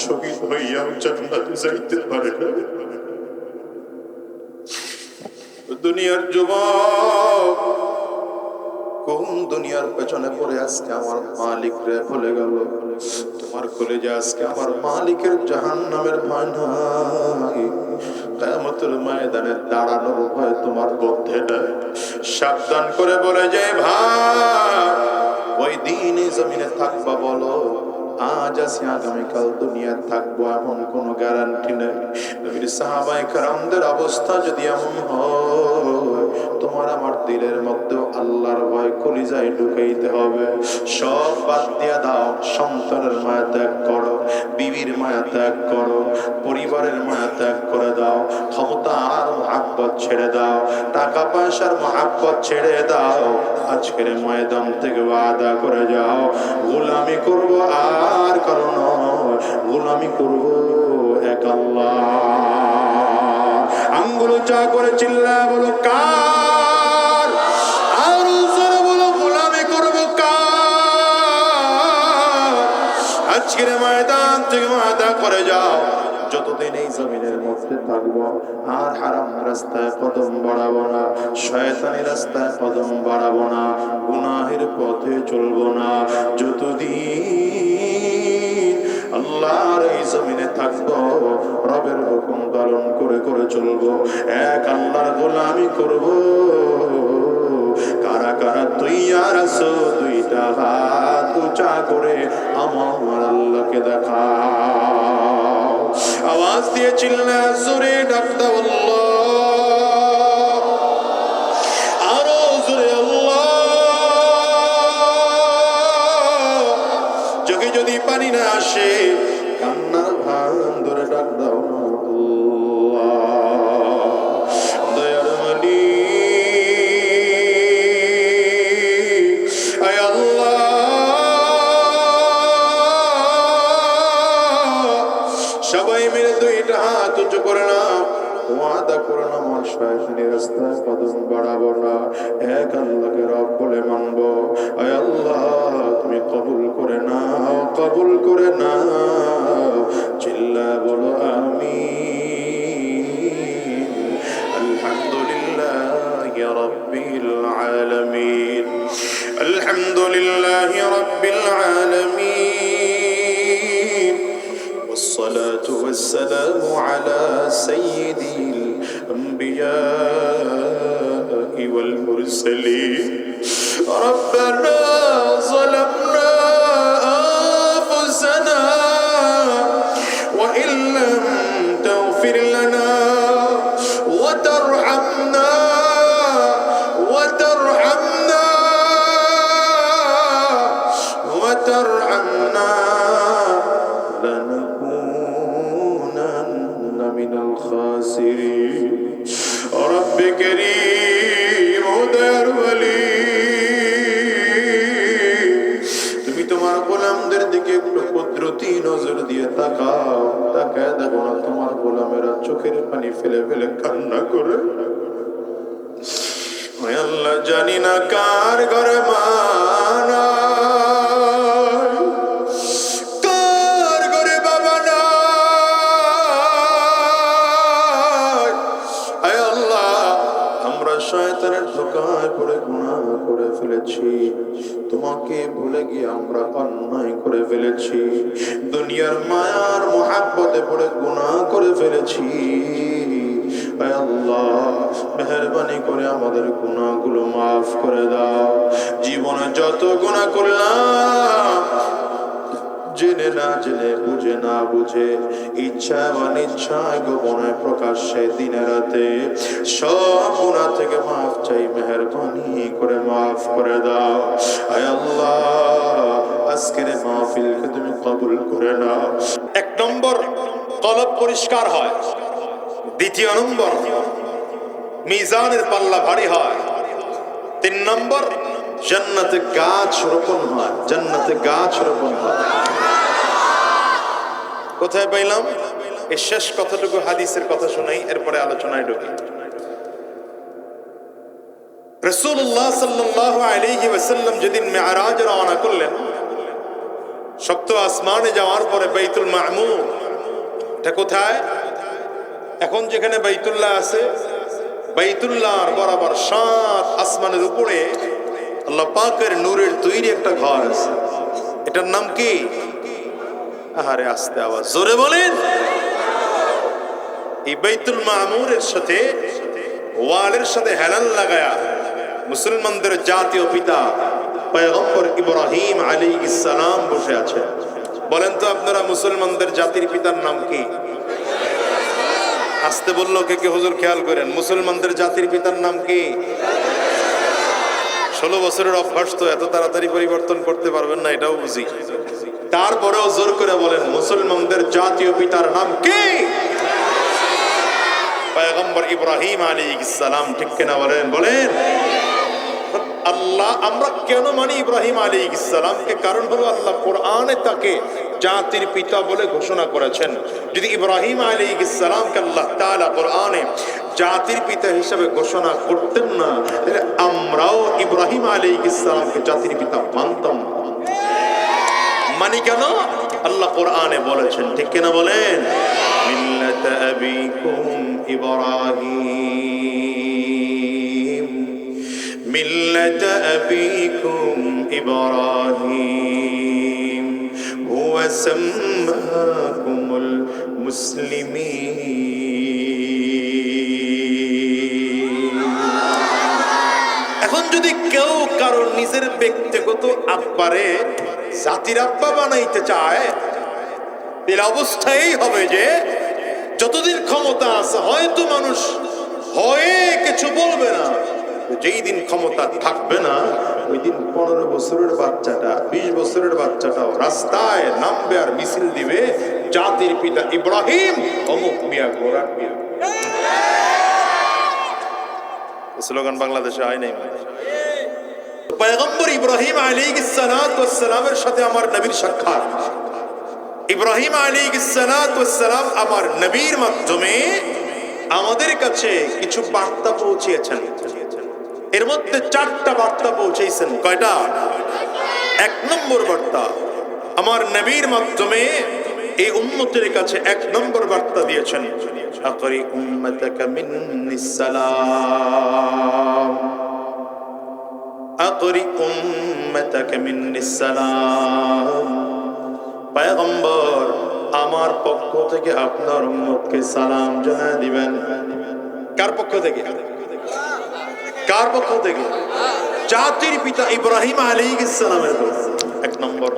শহীদ হইয়াও জান্নাতে যাইতে পারে না। দুনিয়ার যুবক কোন দুনিয়ার পেছনে পড়ে আজকে আমার মালিক রে ভুলে গেল? তোমার কলেজে আজকে আমার মালিকের জাহান্নামের ভয় নাই, কিয়ামতের ময়দানে দাঁড়ানোর ভয় তোমার মধ্যে নাই। সাবধান করে বলে যে, ভাই ওই দিনে জমিনে থাকবা বলো, আজ আজ আছি আগামীকাল দুনিয়া থাকবো এমন কোনো গ্যারান্টি নেই। নবীর সাহাবায়ে কেরামদের অবস্থা যদি এমন হয়, তোমার আমার দিলের মধ্যে আল্লাহর ভয় কলিজায় ঢুকাইতে হবে। সব বাদ দিয়া দাও, সন্তানের মায়া ত্যাগ করো, বিবির মায়া ত্যাগ করো, পরিবারের মায়া ত্যাগ করে দাও, ক্ষমতার মহাব্বত ছেড়ে দাও, টাকা পয়সার মহাব্বত ছেড়ে দাও। আজকের ময়দান থেকে ওয়াদা করে যাও, গোলামি করব আর কারো নয়, গোলামি করব এক আল্লাহ। আঙ্গুল চা করে চিল্লা বলো কার, আর জোরে বলো গোলামি করব কার। আজকের ময়দান থেকে ওয়াদা করে যাও, যতদিন এই জমিনের মধ্যে থাকবো আর হারাম রাস্তায় কদম বাড়াবো না, শয়তানি রাস্তায় কদম বাড়াবো না, গুনাহের পথে চলবো না। যতদিন আল্লাহর এই জমিনে থাকবো, রবের হুকুম পালন করে করে চলবো, এক আল্লাহর গোলামি করবো। কারা কারা তৈয়ার আছো? দুইটা হাত উঁচা করে আমার আল্লাহকে দেখা, আওয়াজ দিয়ে চিল্লা জোরে ডাক দাও আল্লাহ, আরো জোরে আল্লাহ। চোখে যদি পানি না আসে, কান্নার ভান ধরে ডাক দাও আল্লাহ। দয়ার মালিক আয় আল্লাহ, সবাই মিলে দুইটা হাত উঁচু করে নাও, ওয়াদা করে নাও আমার শয়তানি রাস্তায় কদম বাড়াবো না, এক আল্লাহকে রব বলে মানবো। আয় আল্লাহ তুমি কবুল করে নাও, কবুল করে নাও, চিল্লা বলো আমিন। আলহামদুলিল্লাহি রাব্বিল আলামিন, আলহামদুলিল্লাহি রাব্বিল আলামিন। والصلاة والسلام على سيد الأنبياء والمرسلين. ربنا ظلمنا أنفسنا وإن لم تغفر لنا وترحمنا لنكونن من الخاسرين. رب كريم দয়ার ওয়ালি, তুমি তোমার গোলামদের দিকে একটু কুদরতি নজর দিয়ে তাকাও, তাকায় দেখো না তোমার গোলামেরা চোখের পানি ফেলে ফেলে কান্না করে। ওই আল্লাহ, জানি না কার ঘরে মা নাই, কার ঘরে বাবা নাই। আয় আল্লাহ, আমরা শয়তানের ধোঁকায় পড়ে গুনাহ করে ফেলেছি, তোমাকে ভুলে গিয়ে আমরা অন্যায় করে ফেলেছি, দুনিয়ার মায়ার মুহাব্বতে পড়ে গুনাহ করে ফেলেছি। আয় আল্লাহ, মেহেরবানি করে আমাদের গুনাহগুলো মাফ করে দাও। জীবনে যত গুনাহ করলাম, জেনে না জেনে, বুঝে না বুঝে, ইচ্ছা অনিচ্ছায়, গোপনে প্রকাশ্যে, দিনে রাতে, সব গুনাহ থেকে মাফ চাই, মেহেরবানি করে মাফ করে দাও। আয় আল্লাহ, আজকের মাহফিলকে তুমি কবুল করে নাও। এক নম্বর, কলব পরিষ্কার হয়। দ্বিতীয় নম্বর, মিজানের পাল্লা ভারী হয়। তিন নম্বর, জান্নাতে গাছ রোপণ হয়, জান্নাতে গাছ রোপণ হয়। কোথায় পাইলাম? এই শেষ কথাটুকু হাদিসের কথা শোনাই, এরপরে আলোচনায় ঢুকি। রাসূলুল্লাহ সাল্লাল্লাহু আলাইহি ওয়াসাল্লাম যেদিন মেরাজ রওনা করলেন, সপ্ত আসমানে যাওয়ার পরে বাইতুল মামুর, এটা কোথায়? এখন যেখানে বাইতুল্লাহ আছে, বাইতুল্লাহর বরাবর ৭ আসমানের উপরে আল্লাহ পাকের নূরের তৈরি একটা ঘর আছে। এটার নাম কি? আহারে আস্তে আওয়াজ জোরে বলেন। এই বাইতুল মামুরের সাথে ওয়ালের সাথে হেলান লাগায়া মুসলমানদের জাতীয় পিতা পয়গম্বর ইব্রাহিম আলাইহিস সালাম বসে আছেন। বলেন তো আপনারা মুসলমানদের জাতির পিতার নাম কি? আসতে বললো কে কে হুজুর খেয়াল করেন, মুসলমানদের জাতির পিতার নাম কি? 16 বছরের অভ্যাস তো এত তাড়াতাড়ি পরিবর্তন করতে পারবেন না, এটাও বুঝি। তারপরেও জোর করে বলেন, মুসলমানদের জাতীয় পিতার নাম কি? পয়গম্বর ইব্রাহিম আলাইহিস সালাম, ঠিক কিনা বলেন? বলেন। আল্লাহ, আমরা কেন মানি ইব্রাহিম আলাইহিস সালামকে? কারণ হলো আল্লাহ কোরআনে তাকে জাতির পিতা বলে ঘোষণা করেছেন। যদি ইব্রাহিম আলাইহিস সালামকে আল্লাহ তাআলা কোরআনে জাতির পিতা হিসেবে ঘোষণা করতেন না, তাহলে আমরাও ইব্রাহিম আলাইহিস সালামকে জাতির পিতা মানতাম না। মানি কেন? আল্লাহ কোরআনে বলেছেন, ঠিক কিনা বলেন? মিল্লাত আবিকুম ইব্রাহিম, মিল্লাত আবিকুম ইব্রাহিম হুয়া সাম্মাকুমুল মুসলিমিন। এখন যদি কেউ কারো নিজের ব্যক্তিগত আব্বারে জাতির আব্বা বানাইতে চায়, এর অবস্থাই হবে যে যতদিন ক্ষমতা আছে হয়তো মানুষ হয়ে কিছু বলবে না, যেই দিন ক্ষমতা থাকবে না ওই দিন 15 বছরের বাচ্চাটা, 20 বছরের বাচ্চাটাও রাস্তায় নামবে আর মিছিল দিবে, জাতির পিতা ইব্রাহিম অমুক মিয়া গোরা মিয়া। স্লোগান বাংলাদেশে হয় নাই। পয়গম্বর ইব্রাহিম আলাইহিস সালামের সাথে আমার নবীর সাক্ষাৎ। ইব্রাহিম আলাইহিস সালাম আমার নবীর মাধ্যমে আমাদের কাছে কিছু বার্তা পৌঁছিয়েছেন। এর মধ্যে 4টা বার্তা পৌঁছেছেন। কয়টা? 1 নম্বর বার্তা, আমার নবীর মাধ্যমে এই উম্মতের কাছে 1 নম্বর বার্তা দিয়েছেন, আকরি উম্মাতাকা মিন্নিস সালাম, আকরি উম্মাতাকা মিন্নিস সালাম। পয়গম্বর, আমার পক্ষ থেকে আপনার উম্মতকে সালাম জানায় দিবেন। কার পক্ষ থেকে? কার পক্ষ থেকে? জাতির পিতা ইব্রাহিম আলাইহিস সালামের পক্ষ। 1 নম্বর।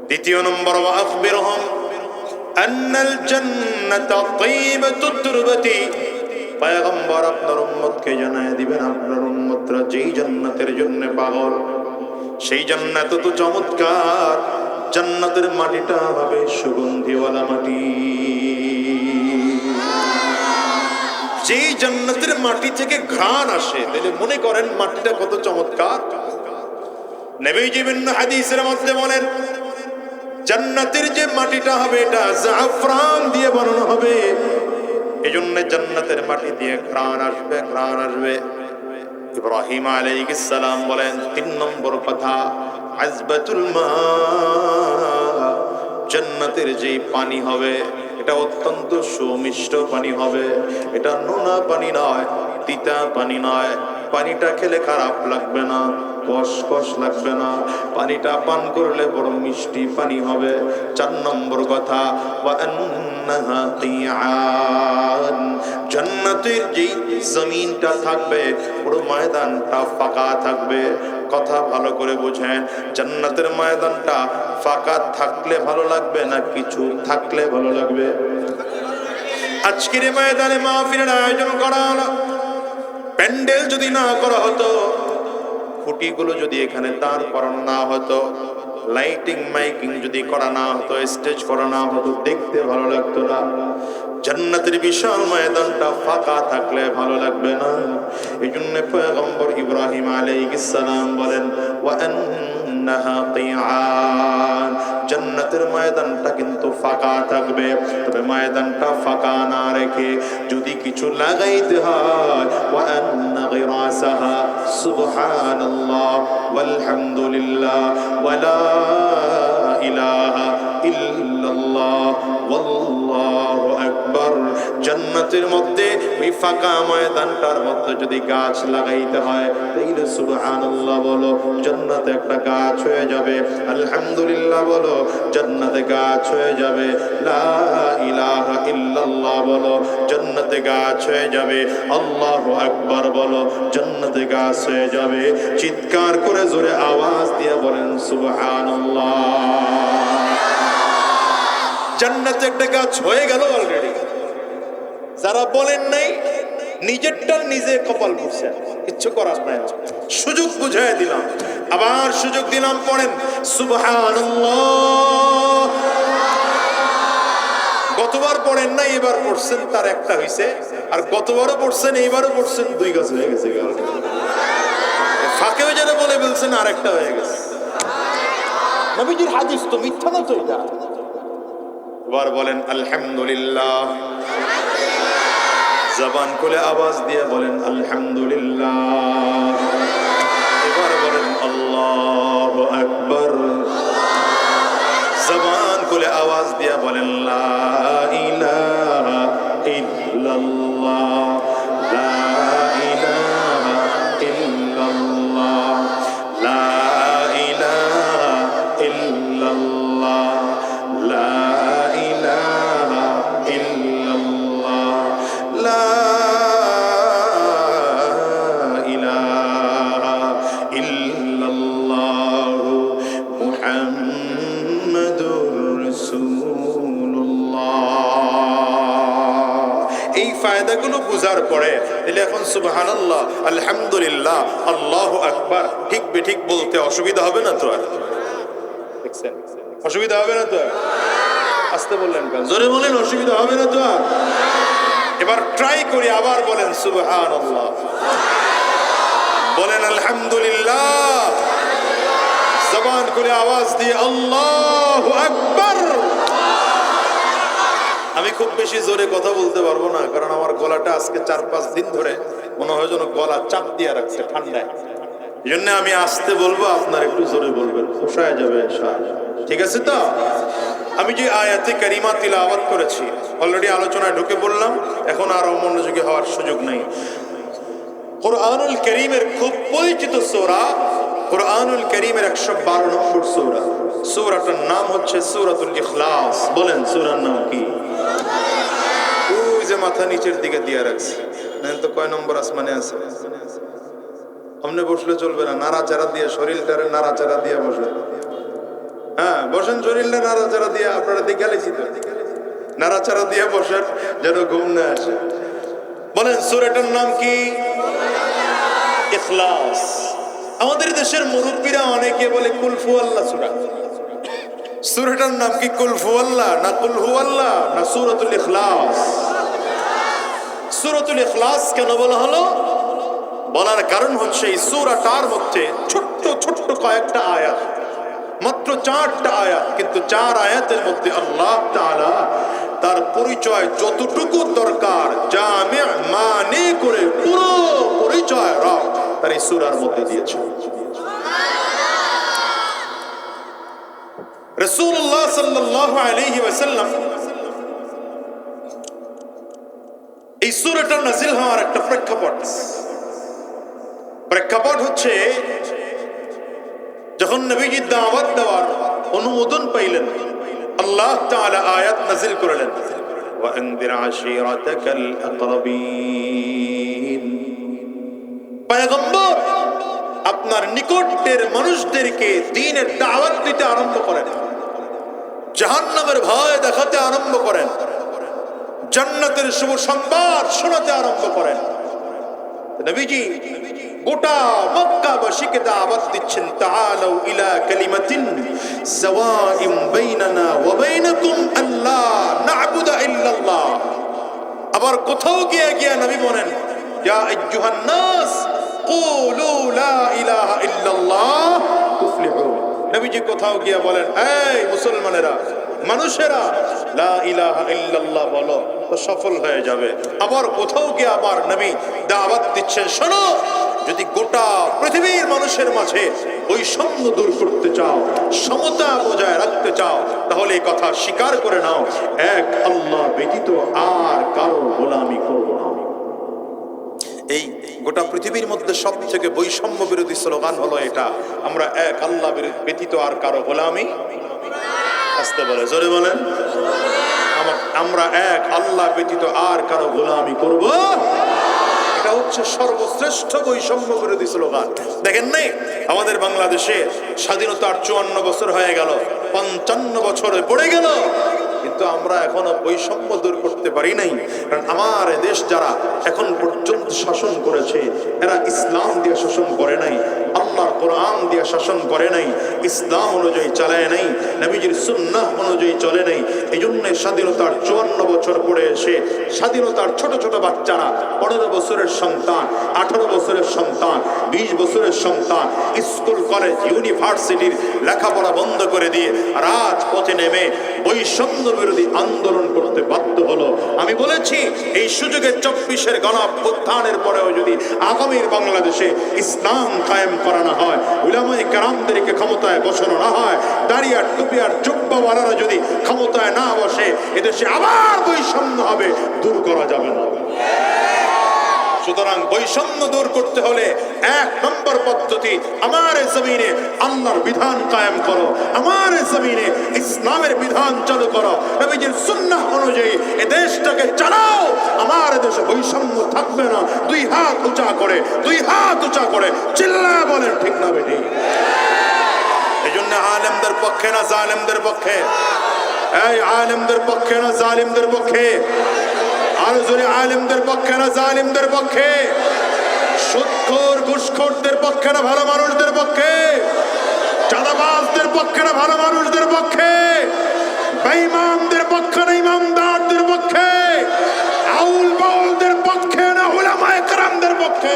2 নম্বর, ওয়া আখবিরহুম আন্নাল জান্নাতা তাইয়িবাতুত তুরবাতি। পয়গম্বর, আপনার উম্মতকে জানায় দিবেন, আপনার উম্মতরা যেই জান্নাতের জন্য পাগল, সেই জান্নাত তো চমৎকার। জান্নাতের মাটিটা হবে সুগন্ধিওয়ালা মাটি। যেই জান্নাতের মাটি থেকে ঘ্রাণ আসে, তাহলে মনে করেন মাটিটা কত চমৎকার। নবীজি বিভিন্ন হাদিসের মধ্যে বলেন, জান্নাতের যে মাটিটা হবে এটা জাফরান দিয়ে বানানো হবে। এজন্য জান্নাতের মাটি দিয়ে ঘ্রাণ আসবে, ঘ্রাণ আসবে। ইব্রাহিম আলাইহিস সালাম বলেন 3 নম্বর কথা, আযবাতুল মা, জান্নাতের যে পানি হবে এটা অত্যন্ত সুমিষ্ট পানি হবে। এটা নোনা পানি নয়, তিতা পানি নয়। পানিটা খেলে খারাপ লাগবে না, কষ লাগবে না। পানিটা পান করলে বড় মিষ্টি পানি হবে। 4 নম্বর কথা, ওয়া আন্নাহা কিয়ান, জান্নাতের যেই জমিনটা থাকবে পুরো ময়দানটা ফাঁকা থাকবে। কথা ভালো করে বুঝেন, জান্নাতের ময়দানটা ফাঁকা থাকলে ভালো লাগবে না কিছু থাকলে ভালো লাগবে? আজকের ময়দানে মাহফিলের আয়োজন করা হলো, প্যান্ডেল যদি না করা হতো, খুঁটিগুলো যদি এখানে দাঁড় করানো না হতো, লাইটিং মাইকিং যদি করা না হতো, স্টেজ করা না হতো, দেখতে ভালো লাগতো না। জান্নাতের বিশাল ময়দানটা ফাঁকা থাকলে ভালো লাগবে না। এই জন্য পয়গম্বর ইব্রাহিম আলাইহিস সালাম বলেন, ওয়া আন্নাহা কিয়ান, জান্নাতের ময়দানটা কিন্তু ফাঁকা থাকবে। তবে ময়দানটা ফাঁকা না রেখে যদি কিছু লাগাইতে হয়, ওয়া আন্না গিরাসাহা সুবহানাল্লাহ ওয়ালহামদুলিল্লাহ ওয়া লা ইলাহা ইল্লাল্লাহ ওয়াল্লাহু আকবার। জান্নাতের মধ্যে ওই ফাঁকা ময়দানটার মধ্যে যদি গাছ লাগাইতে হয়, তাইলে সুবহানাল্লাহ বলো, জান্নাতে একটা গাছ হয়ে যাবে। আলহামদুলিল্লাহ বলো, জান্নাতে গাছ হয়ে যাবে। লা ইলাহা ইল্লাল্লাহ বলো, জান্নাতে গাছ হয়ে যাবে। আল্লাহু আকবার বলো, জান্নাতে গাছ হয়ে যাবে। চিৎকার করে জোরে আওয়াজ দিয়ে বলেন সুবহানাল্লাহ। একটা কাজ হয়ে গেল অলরেডি। যারা বলেন নাই নিজেরটা নিজে কপাল করছেন, কিচ্ছু করার নাই। সুযোগ বুঝাই দিলাম, আবার সুযোগ দিলাম। পড়েন সুবহানাল্লাহ। গতবার পড়েন নাই, এবার পড়ছেন, তার একটা হইছে। আর গতবারও পড়ছেন, এইবারও পড়ছেন, দুই গাছ হয়ে গেছে। ফাঁকেও যেন বলে বলছেন আর একটা হয়ে গেছে। নবীজির হাদিস তো মিথ্যা না তো এটা। এবার বলেন আলহামদুলিল্লাহ, জবান খুলে আওয়াজ দিয়ে বলেন আলহামদুলিল্লাহ। এবার বলেন আল্লাহু আকবার, জবান খুলে আওয়াজ দিয়ে বলেন লা ইলাহা ইল্লাল্লাহ, লা ইলাহা ইল্লাল্লাহ, লা ইলাহা ইল্লাল্লাহ, লা ইলাহা ইল্লাল্লাহ, লা ইলাহা ইল্লাল্লাহ, মুহাম্মাদুর রাসূলুল্লাহ। এই ফায়দাগুলো বুঝার পরে তাহলে এখন সুবহানাল্লাহ, আলহামদুলিল্লাহ, আল্লাহু আকবার ঠিক বেঠিক বলতে অসুবিধা হবে না তো? আর দেখছেন অসুবিধা হবে না তো? আর আস্তে বললেন কেন? জোরে বলেন, অসুবিধা হবে না তো? আর এবার ট্রাই করি, আবার বলেন সুবহানাল্লাহ, বলেন আলহামদুলিল্লাহ, জবান খুলে আওয়াজ দিয়ে আল্লাহু আকবার। আমি খুব বেশি জোরে কথা বলতে পারবো না, কারণ আমার গলাটা আজকে 4-5 দিন ধরে মনে হয় যেন গলা চাপ দিয়ে রাখছে ঠান্ডায়। এই জন্য আমি আস্তে বলবো, আপনার একটু জোরে বলবেন, পোষায় যাবে ইনশাআল্লাহ। ঠিক আছে তো? আমি যে আয়াতে কারিমা তিলাওয়াত করেছি, অলরেডি আলোচনায় ঢুকে পড়লাম, এখন আর মনোযোগী হওয়ার সুযোগ নেই। কুরআনুল কারীমের খুব পরিচিত সূরা, কুরআনুল কারীমের 112 নম্বর সূরা। সূরাটার নাম হচ্ছে সূরাতুল ইখলাস। বলেন সূরার নাম কি? ওই যে মাথা নিচের দিকে দিয়ে রাখছে, নেন তো কয় নম্বর আসমানে আছে? সামনে বসলে চলবে না, নাড়াচাড়া দিয়ে শরীরটারে নাড়াচাড়া দিয়ে বসেন। হ্যাঁ বসেন, শরীরটা নাড়াচাড়া দিয়ে, আপনারা দেখে গেলেছি তো, নাড়াচাড়া দিয়ে বসেন যেন ঘুম না আসে। বলেন সূরাটার নাম কি? ইখলাস। আমাদের দেশের মুরব্বীরা অনেকে বলে কুল হুয়াল্লাহ সূরা। সূরাটার নাম কি কুল হুয়াল্লাহ না কুল হুয়াল্লাহ না সূরাতুল ইখলাস? সূরাতুল ইখলাস কেন বলা হলো? বলার কারণ হচ্ছে এই সূরাটার মধ্যে ছোট্ট ছোট্ট কয়েকটা আয়াত, মাত্র 4টা আয়াত, কিন্তু 4 আয়াতের মধ্যে আল্লাহ তাআলা তার পরিচয় যতটুকু দরকার জামি' মানে করে পুরো পরিচয় তার এই সূরার মধ্যে দিয়েছে। রাসূলুল্লাহ সাল্লাল্লাহু আলাইহি ওয়াসাল্লাম এই সূরাটা নাযিল হওয়ার একটা প্রেক্ষাপট হচ্ছে যখন নবীজি দাওয়াত দেওয়ার অনুমোদন পাইলেন, আল্লাহ তাআলা আয়াত নাযিল করলেন ওয়া আনদির আশীরাতাকাল আকরাবিন। পয়গম্বর আপনার নিকটের মানুষদেরকে দ্বীনের দাওয়াত দিতে আরম্ভ করেন, জাহান্নামের ভয় দেখাতে আরম্ভ করেন, জান্নাতের শুভ সংবাদ শোনাতে আরম্ভ করেন। নবীজি গোটা মক্কাবাসীকে দাওয়াত দিচ্ছেন, তাআলাউ ইলা কালিমাতিন সাওয়াইন বাইনানা ওয়া বাইনাকুম আল্লা না'বুদা ইল্লাল্লাহ। আবার কোথাও গিয়ে নবী বলেন ইয়া আইয়ুহান নাস কুলু লা ইলাহা ইল্লাল্লাহ তুফলিহুন। নবীজি কোথাও গিয়ে বলেন, এই মুসলমানেরা, মানুষেরা, লা ইলাহা ইল্লাল্লাহ বলো তো সফল হয়ে যাবে। আবার কোথাও গিয়ে আবার নবী দাওয়াত দিচ্ছেন, শোনো, যদি গোটা পৃথিবীর মানুষের মাঝে বৈষম্য দূর করতে চাও, সমতা বজায় রাখতে চাও, তাহলে এই কথা স্বীকার করে নাও, এক আল্লাহ ব্যতীত আর কারো গোলামি করবো না। এই গোটা পৃথিবীর মধ্যে সব থেকে বৈষম্য বিরোধী স্লোগান হলো এটা, আমরা এক আল্লাহ ব্যতীত আর কারো গোলামি, আসতে বলে জোরে বলেন, আমরা এক আল্লাহ ব্যতীত আর কারো গোলামি করব। এটা হচ্ছে সর্বশ্রেষ্ঠ বৈষম্য বিরোধী স্লোগান। দেখেন নাই আমাদের বাংলাদেশে স্বাধীনতার 54 বছর হয়ে গেল, 55 বছরে পড়ে গেল, কিন্তু আমরা এখনো বৈষম্য দূর করতে পারি নাই। কারণ আমার দেশ যারা এখন পর্যন্ত শাসন করেছে, এরা ইসলাম দিয়ে শাসন করে নাই, আল্লাহর কোরআন দিয়ে শাসন করে নাই, ইসলাম অনুযায়ী চালায় নাই, নবীজির সুন্নাহ অনুযায়ী চলে নাই। এই জন্য স্বাধীনতার 54 বছর পরে এসে স্বাধীনতার ছোট ছোট বাচ্চারা 15 বছরের সন্তান, 18 বছরের সন্তান, 20 বছরের সন্তান স্কুল কলেজ ইউনিভার্সিটির লেখাপড়া বন্ধ করে দিয়ে রাজপথে নেমে বৈষম্য বিরোধী আন্দোলন করতে বাধ্য হলো। আমি বলেছি এই সুযোগে 24-এর গণঅভ্যুত্থানের পরেও যদি আগামীর বাংলাদেশে ইসলাম কায়েম করানো হয়, উলামায়ে কেরামদেরকে ক্ষমতায় বসানো না হয়, দাড়ি আর টুপি আর জুব্বাওয়ালারা যদি ক্ষমতায় না বসে, এদেশে আবার বৈষম্য হবে, দূর করা যাবে না। সুতরাং বৈষম্য দূর করতে হলে 1 নম্বর পদ্ধতি, আমার জমিনে আল্লাহর বিধান কায়েম করো, আমার জমিনে ইসলামের বিধান চালু করো, নবীজির সুন্নাহ অনুযায়ী এ দেশটাকে চালাও। আমার দেশে বৈষম্য থাকবে না। 2 হাত উঁচা করে, 2 হাত উঁচা করে চিল্লায় বলেন ঠিক না বেঠি? এই জন্য আলেমদের পক্ষে না জালেমদের পক্ষে? এই আলেমদের পক্ষে না জালিমদের পক্ষে? আর জোরে আলেমদের পক্ষে না জালিমদের পক্ষে? সুদখোর ঘুষখোরদের পক্ষে না ভালো মানুষদের পক্ষে? চাঁদাবাজদের পক্ষে না ভালো মানুষদের পক্ষে? বেঈমানদের পক্ষে না ইমানদারদের পক্ষে? আউল বাউলদের পক্ষে না উলামায়ে কেরামদের পক্ষে?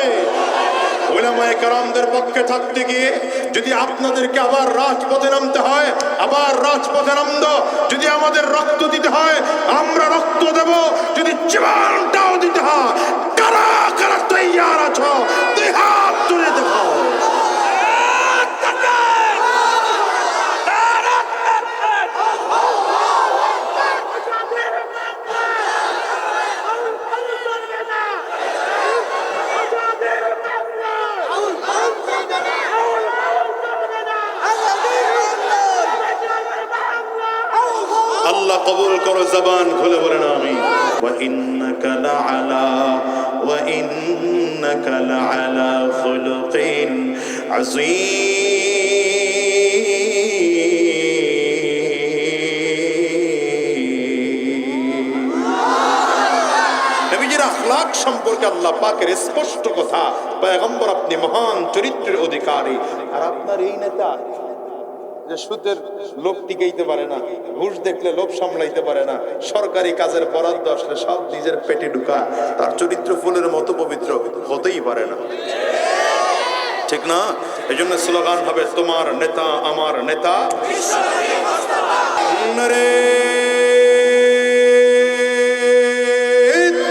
উলামায়ে কেরামদের পক্ষে থাকতে গিয়ে যদি আপনাদেরকে আবার রাজপথে নামতে হয়, আবার রাজপথে নামবো। যদি আমাদের রক্ত দিতে হয়, আমরা রক্ত দেব। যদি জীবনটাও দিতে হয়, কারা কারা তৈয়ার আছো? 2 হাত তুলে দেখো। আল্লাহ কবুল করো, জবান খুলে বলেন আমিন। ওয়া ইন্নাকা লাআলা খুলুকিন আযীম। নবীজির আখলাক সম্পর্কে আল্লাহ পাকের স্পষ্ট কথা, পয়গম্বর আপনি মহান চরিত্রের অধিকারী। আর আপনার এই নেতা যে সুদের লোভ টিকাইতে পারে না, ঘুষ দেখলে লোভ সামলাইতে পারে না, সরকারি কাজের বরাদ্দ আসলে সব নিজের পেটে ঢুকায়, তার চরিত্র ফুলের মতো পবিত্র হতেই পারে না, ঠিক না? এই জন্য স্লোগান হবে, তোমার নেতা আমার নেতা, নারে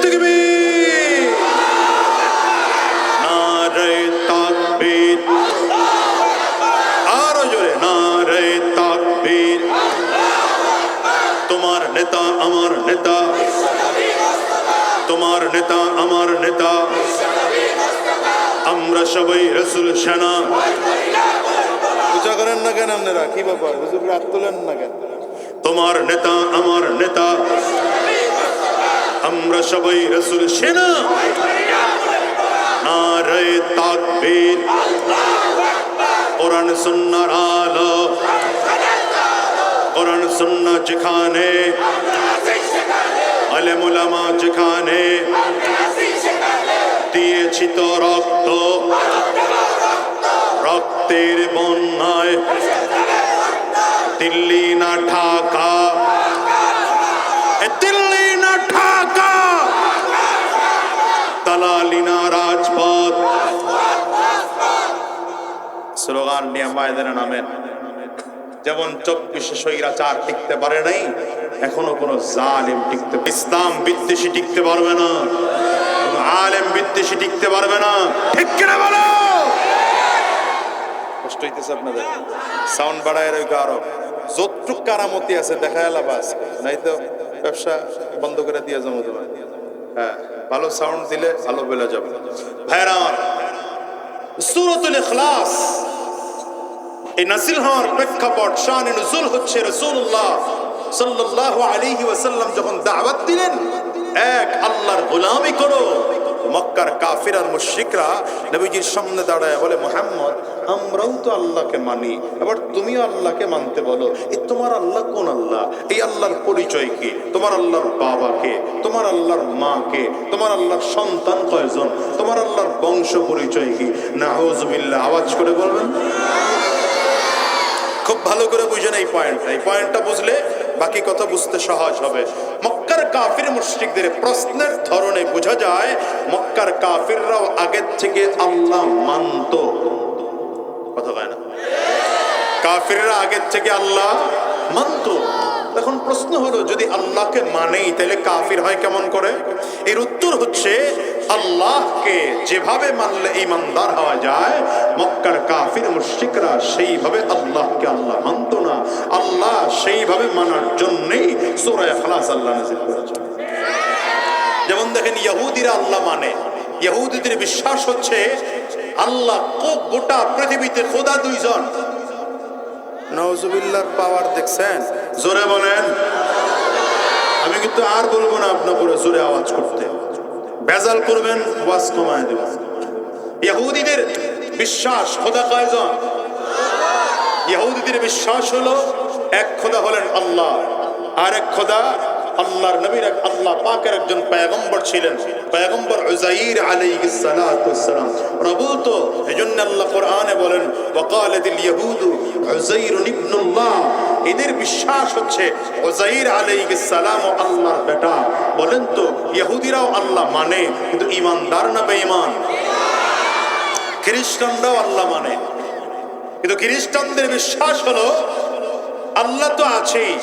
তাকবীর, নারে তাকবীর, আরো জোরে নারে তাকবীর। তোমার নেতা আমার নেতা, তোমার নেতা আমার নেতা, আমরা সবাই রাসূল সেনা। পূজা করেন না কেন আপনারা? কি ব্যাপার হুজুর, রাত তোলেন না কেন? তোমার নেতা আমার নেতা, আমরা সবাই রাসূল সেনা। নারে তাকবীর, কোরআন সুন্নাহর আলো, কোরআন সুন্নাহ যেখানে, আলেম উলামা যেখানে, দিয়েছি তো রক্ত, রক্তের বন্যায়, দিল্লি না ঢাকা, দিল্লি না ঢাকা, দালালি না রাজপথ। স্লোগান নিয়ে ময়দানে নামেন। যেমন 24 স্বৈরাচার টিকতে পারে নাই, এখনো কোন জালিম টিকতে, ইসলাম বিদ্বেষী টিকতে পারবে না, আলেম বিদ্বেষী টিকতে পারবে না, ঠিক কিনা বলো? কষ্ট হইতেছে আপনাদের? সাউন্ড বাড়ায় রইগো, আরো যতটুক কারামতি আছে দেখা এলা বাস, নাই তো ব্যবসা বন্ধ করে দিয়ে যাবো তোমার। হ্যাঁ, ভালো সাউন্ড দিলে ভালো বেলা যাবে। ভাইরা, সূরাতুল ইখলাস এই নাযিল হওয়ার প্রেক্ষাপট, শান নুজুল হচ্ছে রাসূলুল্লাহ সাল্লাল্লাহু আলাইহি ওয়াসাল্লাম যখন দাওয়াত দিলেন, এক আল্লাহর গোলামি করো, মক্কার কাফির আর মুশরিকরা নবীজির সামনে দাঁড়ায় বলে, মুহাম্মদ আমরাও তো আল্লাহকে মানি, এবার তুমিও আল্লাহকে মানতে বলো। এই তোমার আল্লাহ কোন আল্লাহ? এই আল্লাহর পরিচয় কি? তোমার আল্লাহর বাবা কে? তোমার আল্লাহর মা কে? তোমার আল্লাহর সন্তান কয়জন? তোমার আল্লাহর বংশ পরিচয় কি? নাউজুবিল্লাহ, আওয়াজ করে বলবেন। খুব ভালো করে বুঝেন এই পয়েন্টটা বুঝলে বাকি কথা বুঝতে সহজ হবে। মক্কার কাফির মুশরিকদের প্রশ্নের ধরনে বোঝা যায় মক্কার কাফিররাও আগের থেকে আল্লাহ মানত। কথা কয় না? কাফিররা আগের থেকে আল্লাহ মানত। এখন প্রশ্ন হলো, যদি আল্লাহকে মানেই তাহলে কাফির হয় কেমন করে? এর উত্তর হচ্ছে, আল্লাহকে যেভাবে মানলে ঈমানদার হওয়া যায়, মক্কার কাফির মুশরিকরা সেইভাবে আল্লাহকে আল্লাহ মানত না। আল্লাহ সেইভাবে মানার জন্যই সূরা ইখলাস আল্লাহ নাযিল করেছেন। যেমন দেখেন, ইহুদিরা আল্লাহ মানে, ইহুদিদের বিশ্বাস হচ্ছে আল্লাহ গোটা পৃথিবীতে খোদা দুইজন। নাউজুবিল্লাহর পাওয়ার দেখছেন? জোরে বলেন। আমি কিন্তু আর বলবো না আপনার করে জোরে আওয়াজ করতে, বেজাল করবেন, ওয়াজ কমায় দেব। ইহুদিদের বিশ্বাস খোদা কয়জন? ইহুদিদের বিশ্বাস হলো এক খোদা হলেন আল্লাহ, আর এক খোদা আল্লাহর নবীর আল্লাহ পাকের একজন পয়গম্বর ছিলেন, পয়গম্বর উযাইর আলাইহিস সালাতু ওয়াস সালাম প্রভূত। এজন্য আল্লাহ কোরআনে বলেন, ওয়াকালাতিল ইয়াহুদু উযাইর ইবনুল্লাহ। এদের বিশ্বাস হচ্ছে উযাইর আলাইহিস সালাম আল্লাহর বেটা। বলেন তো, ইহুদিরাও আল্লাহ মানে, কিন্তু ঈমানদার না বেঈমান? খ্রিস্টানরাও আল্লাহ মানে, কিন্তু খ্রিস্টানদের বিশ্বাস হলো আল্লাহ তো আছেই,